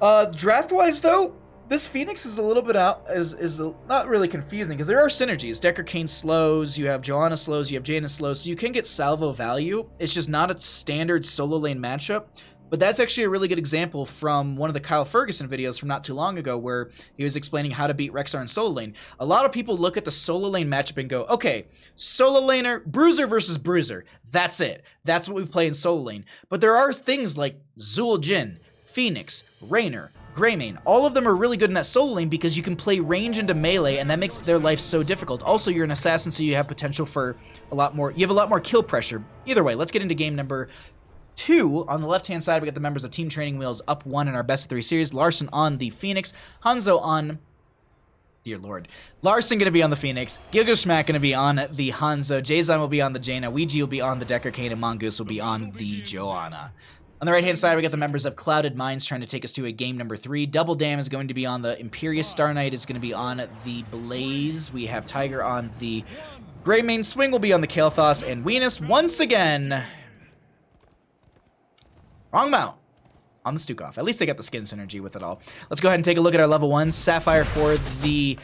Draft-wise though, this Phoenix is a little bit is not really confusing, because there are synergies. Decker Kane slows, you have Johanna slows, you have Jaina slows, so you can get salvo value. It's just not a standard solo lane matchup. But that's actually a really good example from one of the Kyle Ferguson videos from not too long ago, where he was explaining how to beat Rexar in solo lane. A lot of people look at the solo lane matchup and go, okay, solo laner, bruiser versus bruiser. That's it. That's what we play in solo lane. But there are things like Zul'jin, Phoenix, Raynor, Greymane. All of them are really good in that solo lane because you can play range into melee, and that makes their life so difficult. Also, you're an assassin, so you have potential for a lot more. You have a lot more kill pressure. Either way, let's get into game number 2. On the left-hand side, we got the members of Team Training Wheels up 1 in our best of 3 series. Larson on the Phoenix, Hanzo on... Dear Lord. Larson going to be on the Phoenix, Gilgamesh going to be on the Hanzo, Jazon will be on the Jaina, Ouija will be on the Decker Kane, and Mongoose will be on the Johanna. On the right-hand side, we got the members of Clouded Mines trying to take us to a game number 3. Double Dam is going to be on the Imperius, Star Knight is going to be on the Blaze, we have Tiger on the Greymane, Swing will be on the Kael'thas, and Venus once again... Wrong mount on the Stukov. At least they got the skin synergy with it all. Let's go ahead and take a look at our level 1. Sapphire for the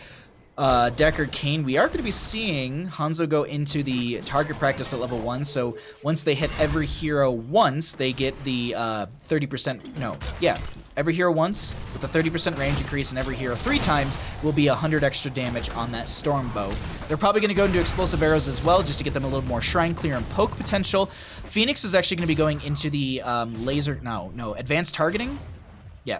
Decker Kane. We are going to be seeing Hanzo go into the target practice at level 1. So once they hit every hero once, they get the 30%. No, yeah. Every hero once with a 30% range increase, and every hero 3 times will be 100 extra damage on that Storm Bow. They're probably going to go into explosive arrows as well, just to get them a little more shrine clear and poke potential. Phoenix is actually going to be going into the advanced targeting. Yeah.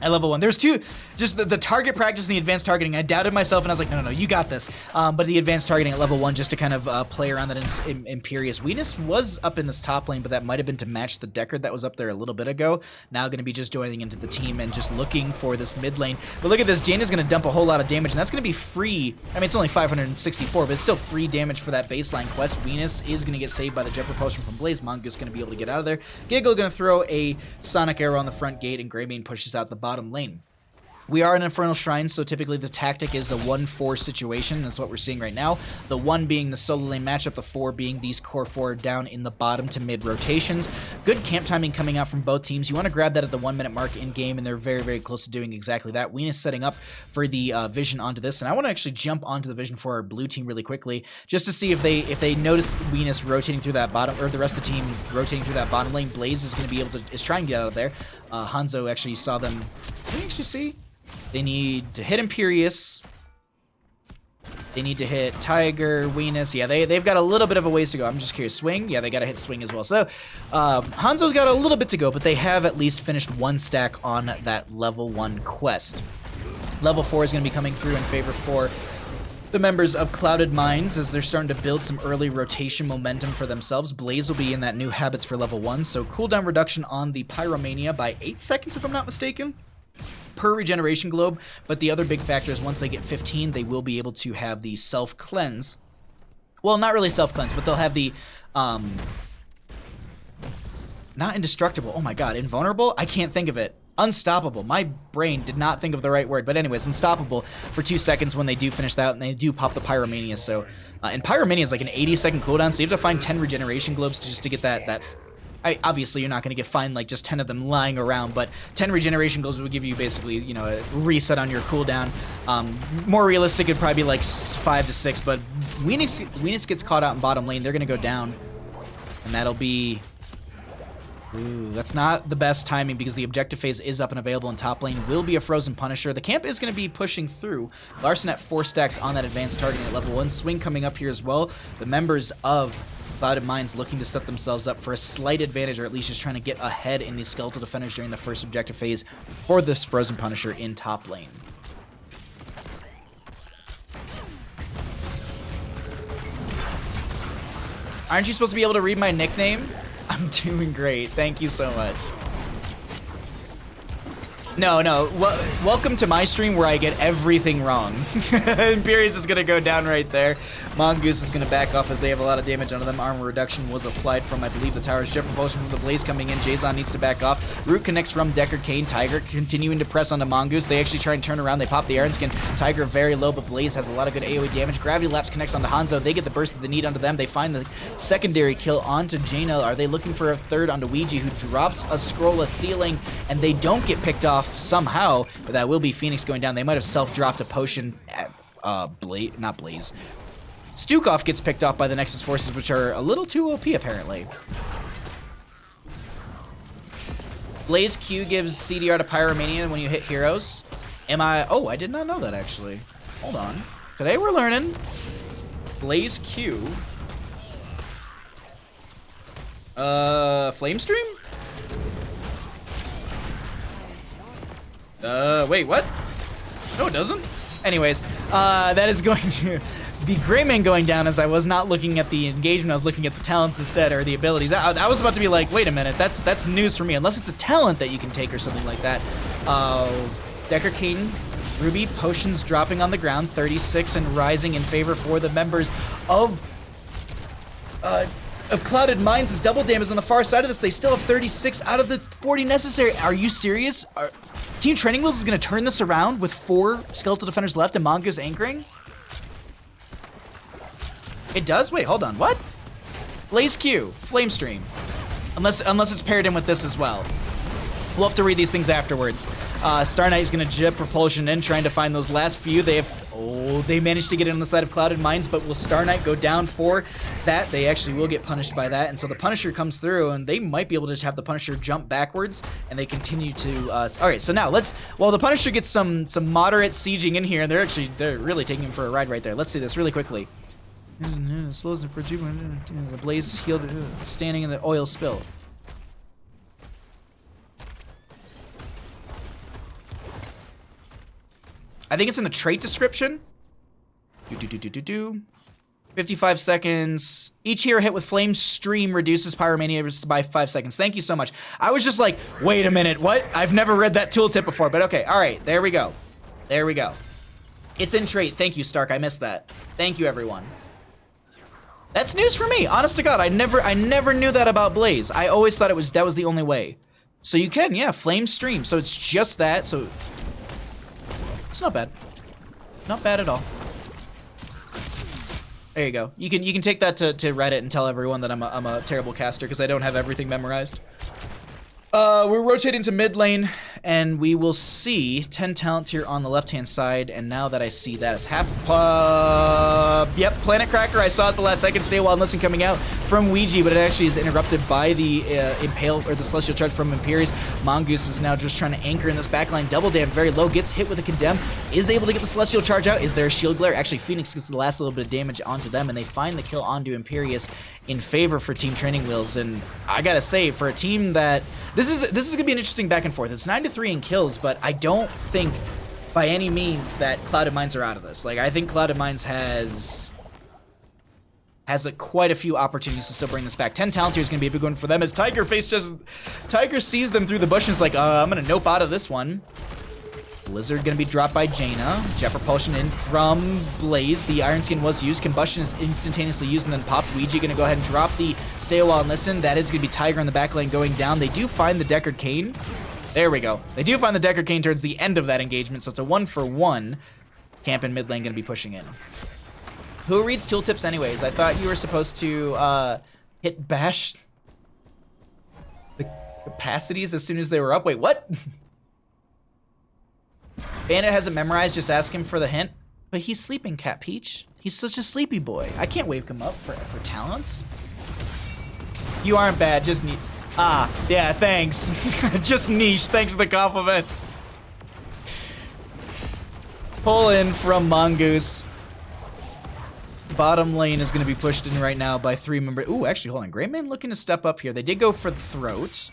At level 1. There's two, just the target practice and the advanced targeting. I doubted myself and I was like, no, you got this. But the advanced targeting at level 1 just to kind of play around that Imperious. Venus was up in this top lane, but that might have been to match the Deckard that was up there a little bit ago. Now going to be just joining into the team and just looking for this mid lane. But look at this, Jaina's going to dump a whole lot of damage, and that's going to be free. I mean, it's only 564, but it's still free damage for that baseline quest. Venus is going to get saved by the Jet Propulsion from Blaze. Mongoose going to be able to get out of there. Giggle going to throw a Sonic Arrow on the front gate, and Greymane pushes out the bottom lane. We are an Infernal Shrine, so typically the tactic is a 1-4 situation. That's what we're seeing right now. The 1 being the solo lane matchup, the 4 being these core 4 down in the bottom to mid rotations. Good camp timing coming out from both teams. You want to grab that at the 1 minute mark in game, and they're very, very close to doing exactly that. Ween is setting up for the vision onto this, and I want to actually jump onto the vision for our blue team really quickly, just to see if they notice Venus rotating through that bottom, or the rest of the team rotating through that bottom lane. Blaze is going to be able to try and get out of there. Hanzo actually saw them. Did you actually see? They need to hit Imperious. They need to hit Tiger, Venus. Yeah, they've got a little bit of a ways to go. I'm just curious. Swing? Yeah, they got to hit Swing as well. So Hanzo's got a little bit to go, but they have at least finished 1 stack on that level 1 quest. Level 4 is going to be coming through in favor for the members of Clouded Minds as they're starting to build some early rotation momentum for themselves. Blaze will be in that new habits for level 1, so cooldown reduction on the Pyromania by 8 seconds if I'm not mistaken, per regeneration globe. But the other big factor is once they get 15, they will be able to have the self-cleanse. Well, not really self-cleanse, but they'll have the not indestructible. Oh my god, invulnerable? I can't think of it. Unstoppable. My brain did not think of the right word, but anyways, unstoppable for 2 seconds when they do finish that, and they do pop the Pyromania. So and Pyromania is like an 80-second cooldown, so you have to find 10 regeneration globes just to get that obviously, you're not going to find like just 10 of them lying around, but 10 regeneration globes will give you basically, you know, a reset on your cooldown. More realistic, it'd probably be like 5 to 6, but Venus gets caught out in bottom lane. They're going to go down, and that'll be... Ooh, that's not the best timing because the objective phase is up and available in top lane. Will be a Frozen Punisher. The camp is going to be pushing through. Larson at 4 stacks on that advanced targeting at level 1. Swing coming up here as well. The members of Clouded Minds looking to set themselves up for a slight advantage, or at least just trying to get ahead in these skeletal defenders during the first objective phase for this Frozen Punisher in top lane. Aren't you supposed to be able to read my nickname? I'm doing great. Thank you so much. No. Welcome to my stream where I get everything wrong. Imperious is going to go down right there. Mongoose is going to back off as they have a lot of damage onto them. Armor reduction was applied from, I believe, the tower's Jet Propulsion from the Blaze coming in. Jason needs to back off. Root connects from Deckard, Kane. Tiger continuing to press onto Mongoose. They actually try and turn around. They pop the Iron Skin. Tiger very low, but Blaze has a lot of good AoE damage. Gravity Lapse connects onto Hanzo. They get the burst that they need onto them. They find the secondary kill onto Jaina. Are they looking for a third onto Ouija, who drops a scroll, a ceiling, and they don't get picked off somehow, but that will be Phoenix going down. They might have self-dropped a potion at not Blaze. Stukov gets picked off by the Nexus forces, which are a little too OP apparently. Blaze Q gives CDR to Pyromania when you hit heroes. Oh, I did not know that actually. Hold on. Today we're learning. Blaze Q. Flame Stream? Wait, what? No, it doesn't. Anyways, that is going to be Greymane going down, as I was not looking at the engagement, I was looking at the talents instead, or the abilities. I was about to be like, wait a minute, that's news for me, unless it's a talent that you can take or something like that. Deckard, Kane, Ruby, potions dropping on the ground, 36 and rising in favor for the members of Clouded Minds. Is double damage on the far side of this. They still have 36 out of the 40 necessary. Are you serious? Team Training Wheels is going to turn this around with 4 skeletal defenders left and Mongoose anchoring? It does? Wait, hold on. What? Blaze Q, Flame Stream. Unless it's paired in with this as well. We'll have to read these things afterwards. Star Knight is going to Jet Propulsion in, trying to find those last few. They managed to get in on the side of Clouded Minds, but will Star Knight go down for that? They actually will get punished by that, and so the Punisher comes through, and they might be able to just have the Punisher jump backwards, and they continue to... Alright, so now while the Punisher gets some moderate sieging in here, and they're really taking him for a ride right there. Let's see this really quickly. Slows him for the Blaze healed, standing in the oil spill. I think it's in the trait description. 55 seconds. Each hero hit with Flame Stream reduces Pyromania by 5 seconds. Thank you so much. I was just like, wait a minute, what? I've never read that tooltip before, but okay. All right, there we go. There we go. It's in trait. Thank you, Stark. I missed that. Thank you, everyone. That's news for me. Honest to God, I never knew that about Blaze. I always thought that was the only way. So you can, yeah, Flame Stream. So it's just that. So it's not bad. Not bad at all. There you go. You can take that to Reddit and tell everyone that I'm a terrible caster because I don't have everything memorized. We're rotating to mid lane, and we will see 10 talent here on the left-hand side, and now that I see that as yep, Planet Cracker, I saw it the last second, stay while and listen coming out from Ouija, but it actually is interrupted by the Impale, or the Celestial Charge from Imperius. Mongoose is now just trying to anchor in this backline, double damn, very low, gets hit with a Condemn, is able to get the Celestial Charge out. Is there a Shield Glare? Actually, Phoenix gets the last little bit of damage onto them, and they find the kill onto Imperius in favor for Team Training Wheels, and I gotta say, for a team that... This is gonna be an interesting back and forth. It's 9-3 in kills, but I don't think by any means that Clouded Minds are out of this. Like, I think Clouded Minds has quite a few opportunities to still bring this back. 10 talent here is gonna be a big one for them as Tiger sees them through the bush and is like, I'm gonna nope out of this one. Blizzard gonna be dropped by Jaina. Jet Propulsion in from Blaze. The Iron Skin was used. Combustion is instantaneously used and then popped. Ouija gonna go ahead and drop the Stay a While and Listen. That is gonna be Tiger in the back lane going down. They do find the Deckard Cain. There we go. They do find the Deckard Cain towards the end of that engagement, so it's a 1-for-1. Camp in mid lane gonna be pushing in. Who reads tooltips anyways? I thought you were supposed to hit bash the capacities as soon as they were up. Wait, what? Bandit hasn't memorized, just ask him for the hint. But he's sleeping, Cat Peach. He's such a sleepy boy. I can't wake him up for talents. You aren't bad, just niche. Ah, yeah, thanks. Just niche, thanks for the compliment. Pull in from Mongoose. Bottom lane is going to be pushed in right now by 3 members. Ooh, actually, hold on. Greymane looking to step up here. They did go for the throat.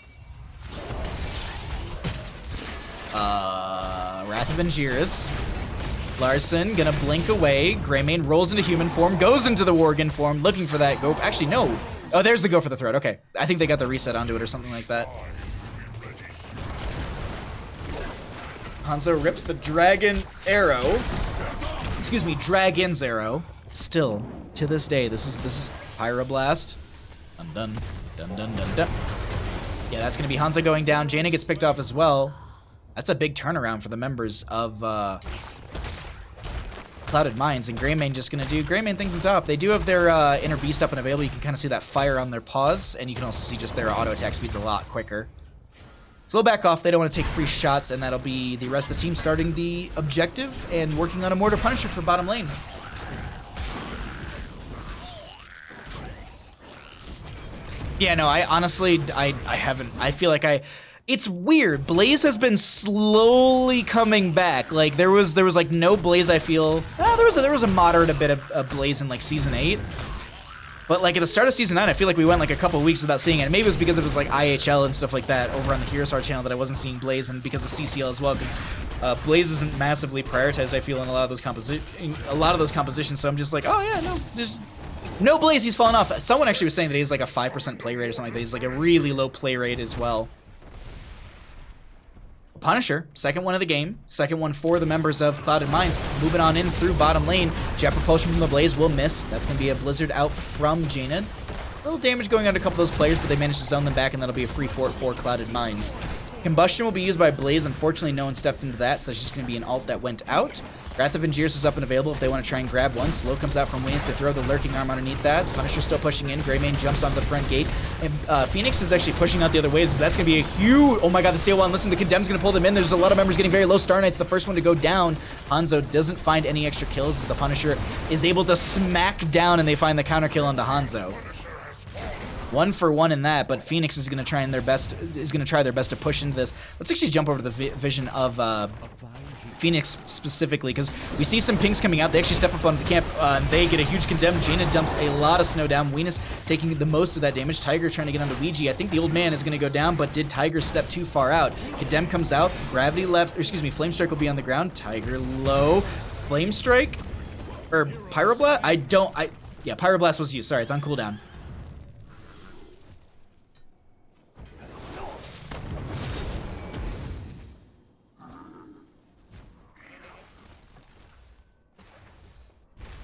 Wrath of Angiras. Larson gonna blink away. Greymane rolls into human form, goes into the Worgen form, looking for that go. Actually, no. Oh, there's the go for the throat. Okay. I think they got the reset onto it or something like that. Hanzo rips the dragon arrow. Excuse me, dragon's arrow. Still, to this day, this is Pyroblast. Dun dun dun dun dun dun. Yeah, that's gonna be Hanzo going down. Jaina gets picked off as well. That's a big turnaround for the members of Clouded Minds, and Greymane just gonna do Greymane things on top. They do have their Inner Beast up and available. You can kind of see that fire on their paws, and you can also see just their auto attack speed's a lot quicker. So they'll back off. They don't want to take free shots, and that'll be the rest of the team starting the objective and working on a Mortar Punisher for bottom lane. Yeah, no, I honestly, I haven't. I feel like it's weird. Blaze has been slowly coming back. Like there was like no Blaze. I feel there was a moderate bit of Blaze in like season 8, but like at the start of season 9, I feel like we went like a couple weeks without seeing it. And maybe it was because it was like IHL and stuff like that over on the Heroes Heart channel that I wasn't seeing Blaze, and because of CCL as well, because Blaze isn't massively prioritized. I feel in a lot of those compositions. So I'm just like, oh yeah, no, there's no Blaze. He's fallen off. Someone actually was saying that he's like a 5% play rate or something like that. He's like a really low play rate as well. Punisher, second one of the game, second one for the members of Clouded Minds, moving on in through bottom lane. Jet Propulsion from the Blaze will miss. That's going to be a Blizzard out from Jaina. A little damage going on to a couple of those players, but they managed to zone them back, and that'll be a free fort for Clouded Minds. Combustion will be used by Blaze. Unfortunately, no one stepped into that, so it's just going to be an alt that went out. Wrath of Angiras is up and available if they want to try and grab one. Slow comes out from Wings to throw the Lurking Arm underneath that. Punisher still pushing in. Greymane jumps onto the front gate. And Phoenix is actually pushing out the other ways. So that's going to be a huge... Oh my god, the Steel Wall. And listen, the Condemn's going to pull them in. There's a lot of members getting very low. Star Knight's the first one to go down. Hanzo doesn't find any extra kills as the Punisher is able to smack down, and they find the counter kill onto Hanzo. 1 for 1 in that, but Phoenix is gonna try their best to push into this. Let's actually jump over to the vision of Phoenix specifically, because we see some pings coming out. They actually step up onto the camp, and they get a huge condemn. Jaina dumps a lot of snow down. Weenus taking the most of that damage. Tiger trying to get onto Ouija. I think the old man is going to go down, but did Tiger step too far out? Condemn comes out. Gravity left, or excuse me, Flame Strike will be on the ground. Tiger low. Flame Strike? Or Pyroblast? Yeah, Pyroblast was used. Sorry, it's on cooldown.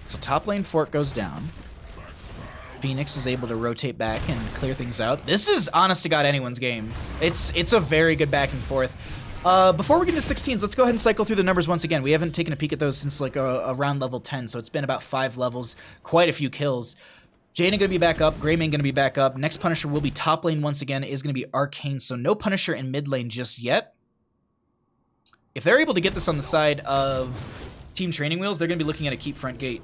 So top lane fort goes down. Phoenix is able to rotate back and clear things out. This is, honest to God, anyone's game. It's a very good back and forth. Before we get into 16s, let's go ahead and cycle through the numbers once again. We haven't taken a peek at those since like around level 10, so it's been about 5 levels, quite a few kills. Jaina gonna be back up, Greymane gonna be back up. Next Punisher will be top lane once again, is gonna be Arcane, so no Punisher in mid lane just yet. If they're able to get this on the side of Team Training Wheels, they're gonna be looking at a keep front gate.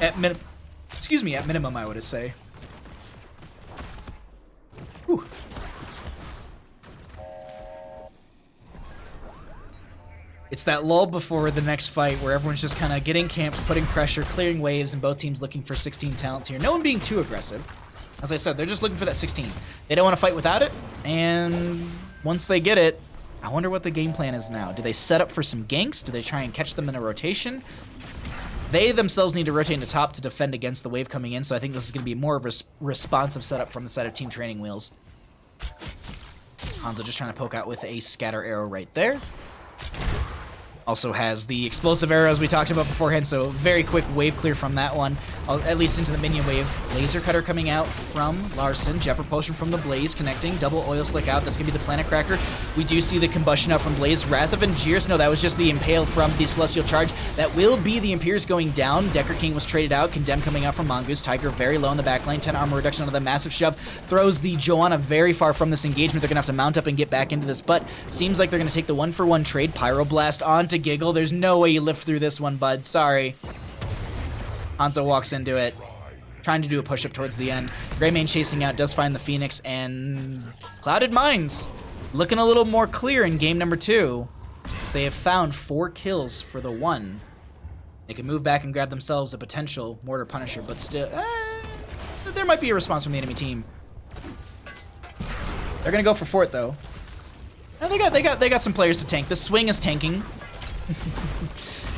At minimum, I would say. Whew. It's that lull before the next fight where everyone's just kind of getting camps, putting pressure, clearing waves, and both teams looking for 16 talents here. No one being too aggressive. As I said, they're just looking for that 16. They don't want to fight without it, and once they get it, I wonder what the game plan is now. Do they set up for some ganks? Do they try and catch them in a rotation? They themselves need to rotate into top to defend against the wave coming in, so I think this is going to be more of a responsive setup from the side of Team Training Wheels. Hanzo just trying to poke out with a scatter arrow right there. Also has the explosive arrows we talked about beforehand, so very quick wave clear from that one, at least into the minion wave. Laser Cutter coming out from Larson, Jet Propulsion from the Blaze, connecting, double Oil Slick out, that's going to be the Planet Cracker. We do see the combustion out from Blaze. Wrath of Angiers, no, that was just the Impale from the Celestial Charge. That will be the Imperius going down. Decker King was traded out, Condemn coming out from Mongoose. Tiger very low in the back lane, 10 armor reduction on the massive shove, throws the Joanna very far from this engagement. They're going to have to mount up and get back into this, but seems like they're going to take the 1-for-1 trade. Pyroblast onto Giggle. There's no way you live through this one, bud. Sorry. Hanzo walks into it, trying to do a push-up towards the end. Greymane chasing out, does find the Phoenix, and Clouded Minds looking a little more clear in game number 2, as they have found 4 kills for the 1. They can move back and grab themselves a potential Mortar Punisher, but still, there might be a response from the enemy team. They're gonna go for Fort though. And they got some players to tank. The swing is tanking.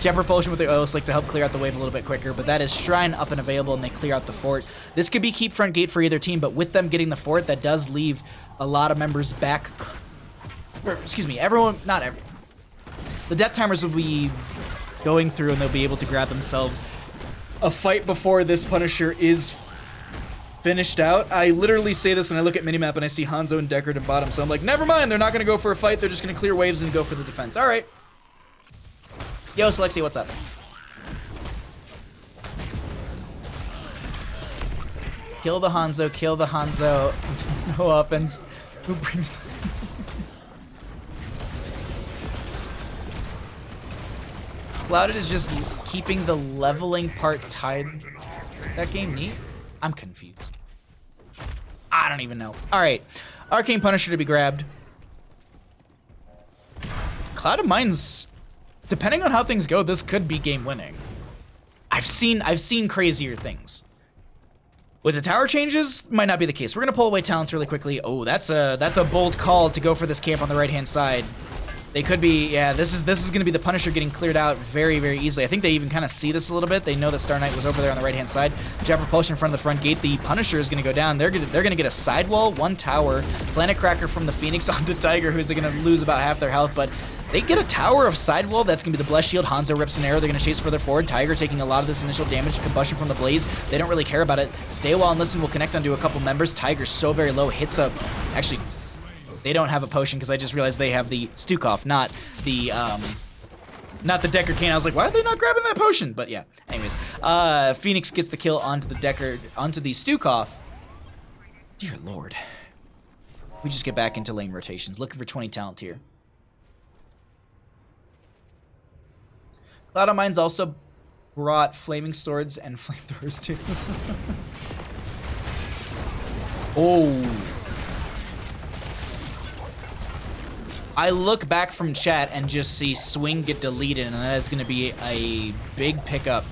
Jet Propulsion with the Oil Slick to help clear out the wave a little bit quicker, but that is Shrine up and available, and they clear out the fort. This could be keep front gate for either team, but with them getting the fort, that does leave a lot of members back. Or, excuse me, everyone, not everyone. The death timers will be going through, and they'll be able to grab themselves a fight before this Punisher is finished out. I literally say this and I look at minimap and I see Hanzo and Deckard at bottom, so I'm like, never mind, they're not going to go for a fight, they're just going to clear waves and go for the defense. All right. Yo, Selexi, what's up? Kill the Hanzo, kill the Hanzo. No weapons. Who brings the... Clouded is just keeping the leveling part tied. That game neat? I'm confused. I don't even know. All right. Arcane Punisher to be grabbed. Clouded Minds... Depending on how things go, this could be game winning. I've seen crazier things. With the tower changes, might not be the case. We're gonna pull away talents really quickly. Oh, that's a bold call to go for this camp on the right-hand side. They could be, yeah, this is gonna be the Punisher getting cleared out very, very easily. I think they even kind of see this a little bit. They know that Star Knight was over there on the right-hand side. Jet Propulsion in front of the front gate. The Punisher is gonna go down. They're gonna get a sidewall, 1 tower, Planet Cracker from the Phoenix onto Tiger, who's gonna lose about half their health, but they get a tower of sidewall. That's gonna be the Blessed Shield. Hanzo rips an arrow. They're gonna chase further forward. Tiger taking a lot of this initial damage, combustion from the Blaze. They don't really care about it. Stay a while and listen will connect onto a couple members. Tiger's so very low, hits up, actually, they don't have a potion because I just realized they have the Stukov, not the Decker Cane. I was like, why are they not grabbing that potion? But yeah, anyways, Phoenix gets the kill onto the Stukov. Dear Lord. We just get back into lane rotations, looking for 20 talent here. Cloud of Minds also brought flaming swords and flamethrowers too. Oh. I look back from chat and just see swing get deleted, and that is going to be a big pickup.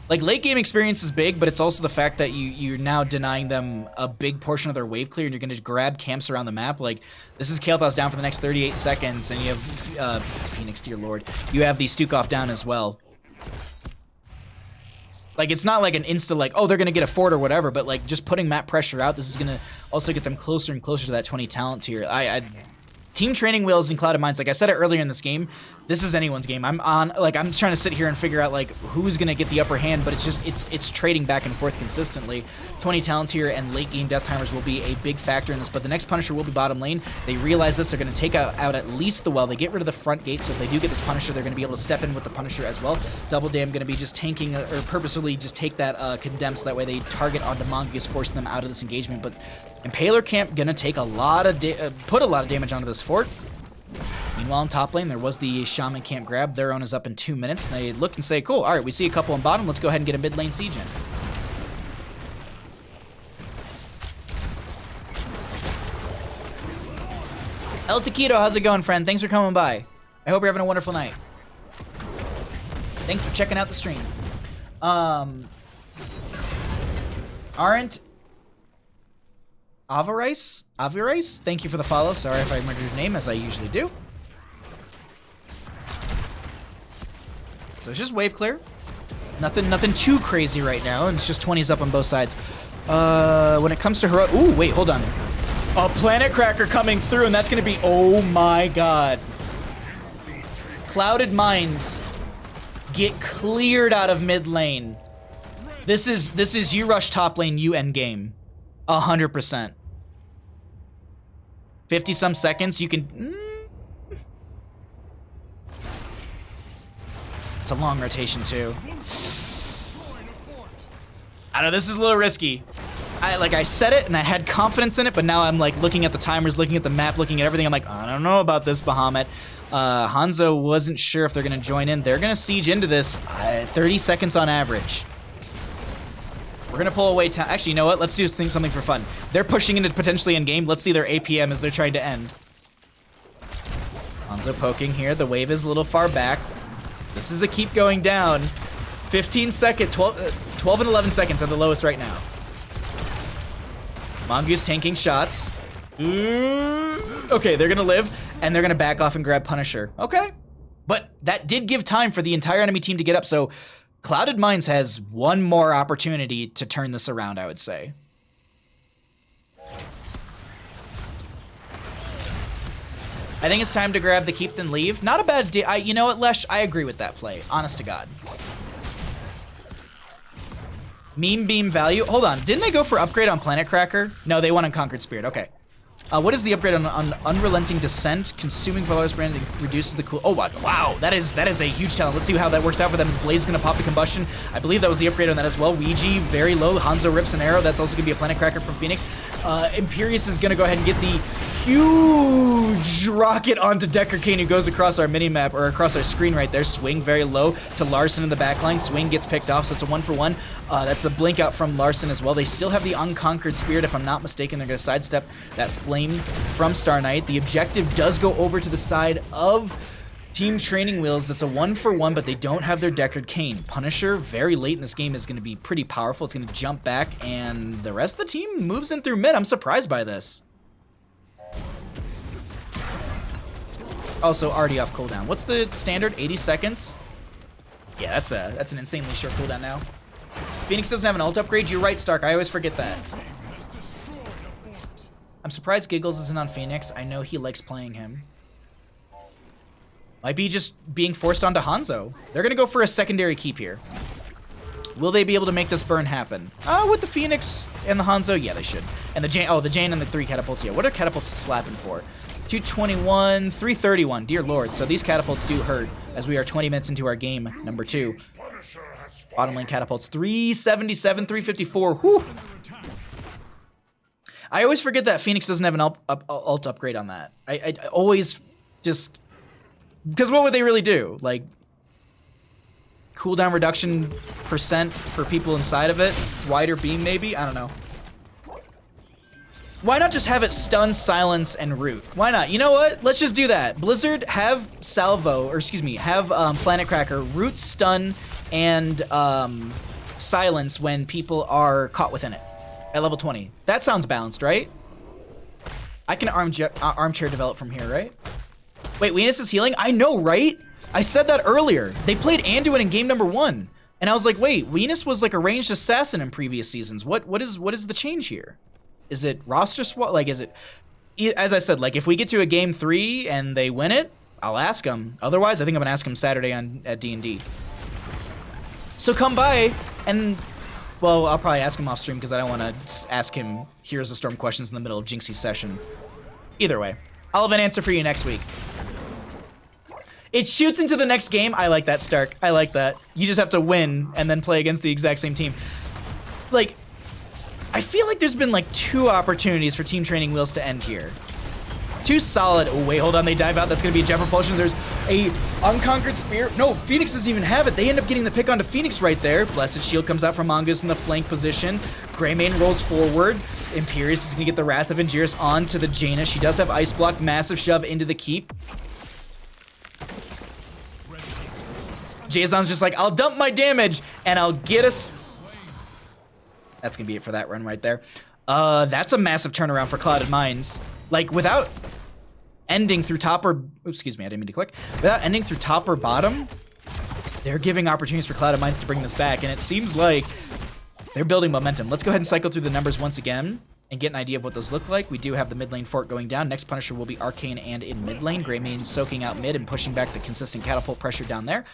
Like, late game experience is big, but it's also the fact that you're now denying them a big portion of their wave clear, and you're going to grab camps around the map. Like, this is Kael'Thas down for the next 38 seconds, and you have Phoenix, dear lord. You have the Stukov down as well. Like, it's not like an insta, like, oh, they're going to get a fort or whatever, but, like, just putting map pressure out, this is going to also get them closer and closer to that 20 talent tier. Team Training Wheels and Clouded Minds, like I said it earlier in this game, this is anyone's game. I'm trying to sit here and figure out, like, who's going to get the upper hand, but it's trading back and forth consistently. 20 talent tier and late game death timers will be a big factor in this, but the next Punisher will be bottom lane. They realize this, they're going to take out at least the well. They get rid of the front gate, so if they do get this Punisher, they're going to be able to step in with the Punisher as well. Double Dam going to be just tanking, or purposefully just take that Condemn, so that way they target onto Mongoose, forcing them out of this engagement, but Impaler Camp gonna take a lot of put a lot of damage onto this fort. Meanwhile, in top lane, there was the Shaman Camp grab. Their own is up in 2 minutes. They look and say, cool, all right, we see a couple on bottom. Let's go ahead and get a mid lane siege in. El Taquito, how's it going, friend? Thanks for coming by. I hope you're having a wonderful night. Thanks for checking out the stream. Aren't Avarice, thank you for the follow. Sorry if I murdered your name, as I usually do. So it's just wave clear. Nothing too crazy right now, and it's just 20s up on both sides. When it comes to Hero... Ooh, wait, hold on. A Planet Cracker coming through, and that's going to be... Oh my god. Clouded Minds get cleared out of mid lane. This is you rush top lane, you end game. 100%. 50-some seconds, you can... It's a long rotation, too. I know, this is a little risky. I said it, and I had confidence in it, but now I'm, like, looking at the timers, looking at the map, looking at everything. I'm like, I don't know about this, Bahamut. Hanzo wasn't sure if they're going to join in. They're going to siege into this 30 seconds on average. We're going to pull away time. Actually, you know what? Let's do something for fun. They're pushing into potentially in-game. Let's see their APM as they're trying to end. Hanzo poking here. The wave is a little far back. This is a keep going down. 15 seconds. 12 and 11 seconds are the lowest right now. Mongoose tanking shots. Okay, they're going to live, and they're going to back off and grab Punisher. Okay. But that did give time for the entire enemy team to get up, so... Clouded Minds has one more opportunity to turn this around, I would say. I think it's time to grab the keep then leave. Not a bad you know what, Lesh? I agree with that play. Honest to God. Meme beam value. Hold on. Didn't they go for upgrade on Planet Cracker? No, they won on Conquered Spirit. Okay. What is the upgrade on Unrelenting Descent? Consuming Valorous Brand reduces the cool... Oh, wow. That is a huge talent. Let's see how that works out for them. Is Blaze going to pop the combustion? I believe that was the upgrade on that as well. Ouija, very low. Hanzo rips an arrow. That's also going to be a Planet Cracker from Phoenix. Imperius is going to go ahead and get the huge rocket onto Decker Kane, who goes across our minimap, or across our screen right there. Swing very low to Larson in the backline. Swing gets picked off, so it's a 1-for-1. That's a blink out from Larson as well. They still have the Unconquered Spirit, if I'm not mistaken. They're going to sidestep that flame from Star Knight. The objective does go over to the side of Team Training Wheels. That's a 1-for-1, but they don't have their Deckard Cain. Punisher, very late in this game, is going to be pretty powerful. It's going to jump back, and the rest of the team moves in through mid. I'm surprised by this. Also, already off cooldown. What's the standard? 80 seconds? Yeah, that's an insanely short cooldown now. Phoenix doesn't have an ult upgrade. You're right, Stark. I always forget that. I'm surprised Giggles isn't on Phoenix. I know he likes playing him. Might be just being forced onto Hanzo. They're going to go for a secondary keep here. Will they be able to make this burn happen? With the Phoenix and the Hanzo? Yeah, they should. And the Jane, the Jane and the 3 catapults. Yeah, what are catapults slapping for? 221, 331. Dear Lord. So these catapults do hurt as we are 20 minutes into our game number 2. Bottom lane catapults. 377, 354. Whew. I always forget that Phoenix doesn't have an ult upgrade on that. I always just... Because what would they really do? Like, cooldown reduction % for people inside of it? Wider beam, maybe? I don't know. Why not just have it stun, silence, and root? Why not? You know what? Let's just do that. Blizzard, have Salvo, or excuse me, have Planet Cracker root, stun, and silence when people are caught within it at level 20. That sounds balanced, right? I can armchair develop from here, right? Wait, Venus is healing? I know, right? I said that earlier. They played Anduin in game number 1. And I was like, wait, Venus was like a ranged assassin in previous seasons. What is the change here? Is it roster swap? Like, is it, as I said, like if we get to a game 3 and they win it, I'll ask them. Otherwise, I think I'm gonna ask them Saturday at D&D. So come by and, well, I'll probably ask him off stream because I don't want to ask him Heroes of Storm questions in the middle of Jinxie's session. Either way, I'll have an answer for you next week. It shoots into the next game. I like that, Stark. I like that. You just have to win and then play against the exact same team. Like, I feel like there's been like 2 opportunities for Team Training Wheels to end here. 2 solid. Oh, wait, hold on. They dive out. That's going to be a Jet Propulsion. There's a Unconquered Spear. No, Phoenix doesn't even have it. They end up getting the pick onto Phoenix right there. Blessed Shield comes out from Mongoose in the flank position. Greymane rolls forward. Imperius is going to get the Wrath of Angiris onto the Jaina. She does have Ice Block. Massive shove into the keep. Jason's just like, I'll dump my damage and I'll get us. That's gonna be it for that run right there. That's a massive turnaround for Clouded Minds. Like, without ending through top or, excuse me, I didn't mean to click. Without ending through top or bottom, they're giving opportunities for Clouded Minds to bring this back, and it seems like they're building momentum. Let's go ahead and cycle through the numbers once again and get an idea of what those look like. We do have the mid lane fort going down. Next Punisher will be Arcane and in mid lane. Greymane soaking out mid and pushing back the consistent catapult pressure down there.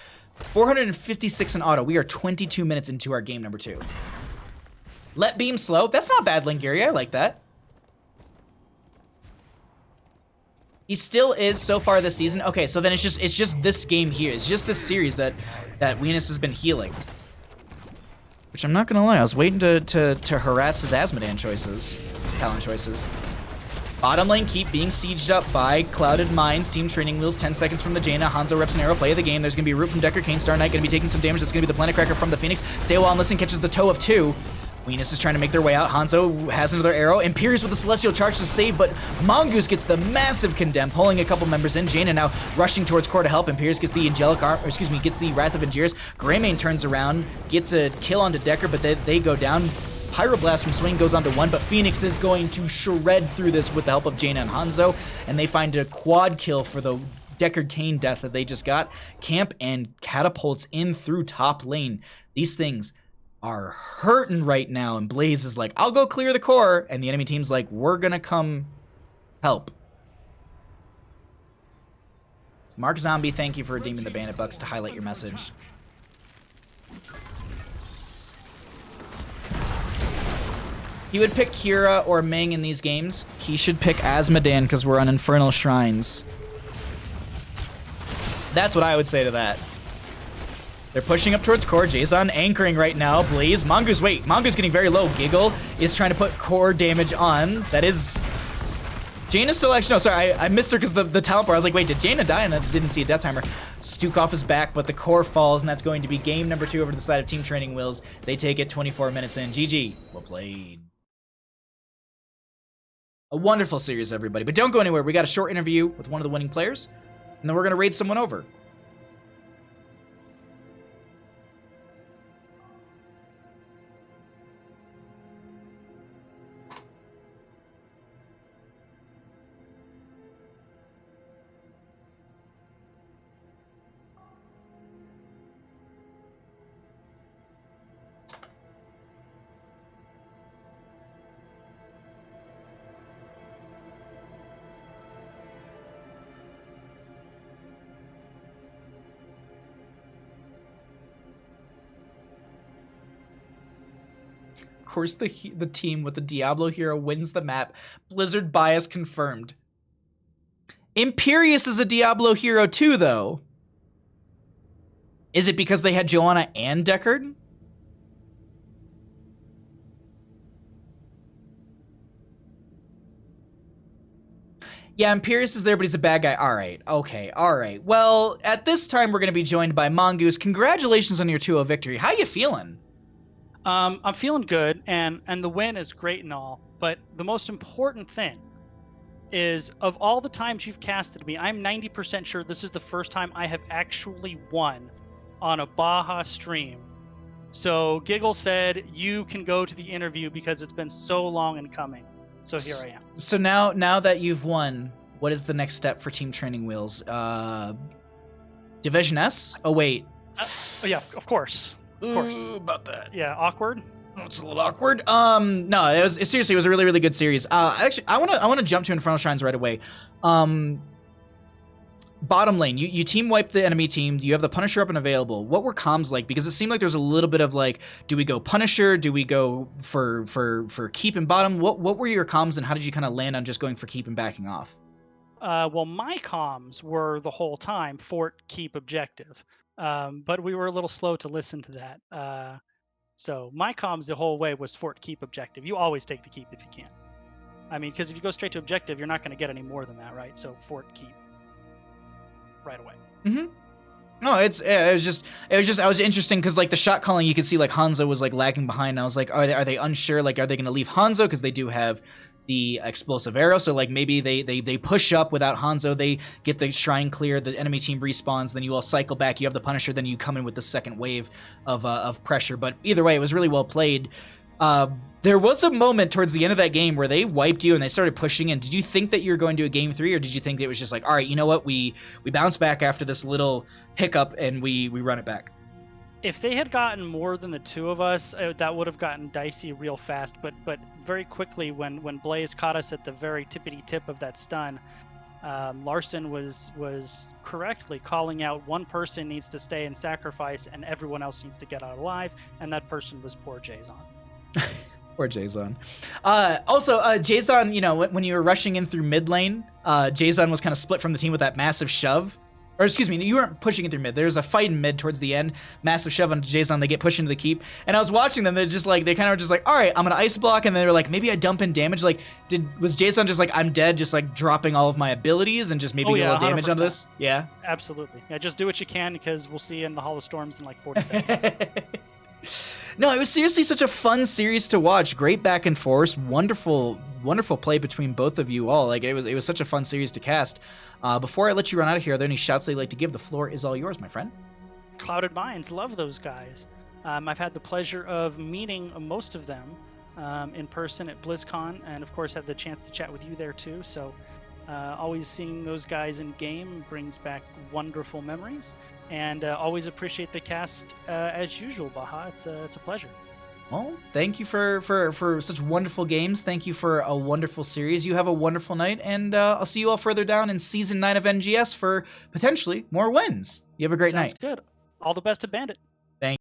456 in auto. We are 22 minutes into our game number 2. Let beam slow. That's not bad, Lingaria. I like that. He still is so far this season. Okay, so then it's just this game here. It's just this series that Venus has been healing. Which I'm not gonna lie, I was waiting to harass his Asmodan choices, Talon choices. Bottom lane keep being sieged up by Clouded Minds. Team Training Wheels, 10 seconds from the Jaina. Hanzo reps an arrow, play of the game. There's gonna be a root from Decker. Kane Star Knight gonna be taking some damage. That's gonna be the Planet Cracker from the Phoenix. Stay a while and listen, catches the toe of 2. Venus is trying to make their way out. Hanzo has another arrow. Imperius with the Celestial Charge to save, but Mongoose gets the massive condemn, pulling a couple members in. Jaina now rushing towards core to help. Imperius gets the Angelic Arm, or excuse me, gets the Wrath of Angiris. Greymane turns around, gets a kill onto Decker, but they go down. Pyroblast from Swing goes onto 1, but Phoenix is going to shred through this with the help of Jaina and Hanzo, and they find a quad kill for the Deckard Cain death that they just got. Camp and catapults in through top lane. These things are hurting right now, and Blaze is like, I'll go clear the core, and the enemy team's like, we're gonna come help. Mark Zombie, thank you for redeeming the Bandit Bucks to highlight your message. He would pick Kira or Ming in these games. He should pick Asmodan because we're on Infernal Shrines. That's what I would say to that. They're pushing up towards core. Jason anchoring right now. Blaze. Mongoose, wait. Mongoose getting very low. Giggle is trying to put core damage on. That is... Jaina still actually... No, sorry. I missed her because the talent bar. I was like, wait, did Jaina die? And I didn't see a death timer. Stukov is back, but the core falls, and that's going to be game number 2 over to the side of Team Training Wheels. They take it 24 minutes in. GG. Well played. A wonderful series, everybody. But don't go anywhere. We got a short interview with one of the winning players, and then we're going to raid someone over. Of course, the team with the Diablo hero wins the map. Blizzard bias confirmed. Imperius is a Diablo hero too, though. Is it because they had Joanna and Deckard? Yeah, Imperius is there, but he's a bad guy. All right, okay, all right. Well, at this time, we're going to be joined by Mongoose. Congratulations on your 2-0 victory. How you feeling? I'm feeling good, and the win is great and all, but the most important thing is, of all the times you've casted me, I'm 90% sure this is the first time I have actually won on a Baja stream. So Giggle said you can go to the interview because it's been so long in coming. So here I am. So now that you've won, what is the next step for Team Training Wheels? Division S? Oh wait. Yeah, of course. Of course. About that. Yeah, awkward. It's a little awkward. No, it was seriously, it was a really, really good series. Actually, I wanna jump to Infernal Shrines right away. Bottom lane, you team wiped the enemy team. You have the Punisher up and available. What were comms like? Because it seemed like there was a little bit of like, do we go Punisher? Do we go for keep and bottom? What were your comms, and how did you kind of land on just going for keep and backing off? Well, my comms were the whole time fort keep objective, but we were a little slow to listen to that. So my comms the whole way was fort keep objective. You always take the keep if you can. I mean, because if you go straight to objective, you're not going to get any more than that, right? So fort keep right away. Mm-hmm. No, it was interesting because like the shot calling, you could see like Hanzo was like lagging behind. And I was like, are they unsure? Like, are they going to leave Hanzo because they do have the explosive arrow? So like maybe they push up without Hanzo, they get the shrine clear, the enemy team respawns, then you all cycle back, you have the Punisher, then you come in with the second wave of pressure. But either way, it was really well played. There was a moment towards the end of that game where they wiped you and they started pushing in. Did you think that you were going to a game 3, or did you think it was just like, all right, you know what, we bounce back after this little hiccup and we run it back? If they had gotten more than the two of us, that would have gotten dicey real fast. But very quickly, when Blaze caught us at the very tippity tip of that stun, Larson was correctly calling out one person needs to stay and sacrifice, and everyone else needs to get out alive, and that person was poor Jason. Or Jason. Also, Jason, you know, when you were rushing in through mid lane, Jason was kind of split from the team with that massive shove. Or excuse me, you weren't pushing it through mid. There was a fight in mid towards the end. Massive shove on Jason. They get pushed into the keep. And I was watching them. They kind of were just like, all right, I'm going to ice block. And they were like, maybe I dump in damage. Like, was Jason just like, I'm dead, just like dropping all of my abilities and just maybe get a little damage 100%. on this? Yeah. Absolutely. Yeah, just do what you can, because we'll see you in the Hall of Storms in like 40 seconds. No, it was seriously such a fun series to watch. Great back and forth, wonderful play between both of you all. Like it was such a fun series to cast. Before I let you run out of here, are there any shouts that you'd like to give? The floor is all yours, my friend. Clouded Minds, love those guys. I've had the pleasure of meeting most of them in person at BlizzCon, and of course had the chance to chat with you there too. So always seeing those guys in game brings back wonderful memories. And always appreciate the cast as usual, Baja. It's a pleasure. Well, thank you for such wonderful games. Thank you for a wonderful series. You have a wonderful night, and I'll see you all further down in Season 9 of NGS for potentially more wins. You have a great night. Sounds good. All the best to Bandit.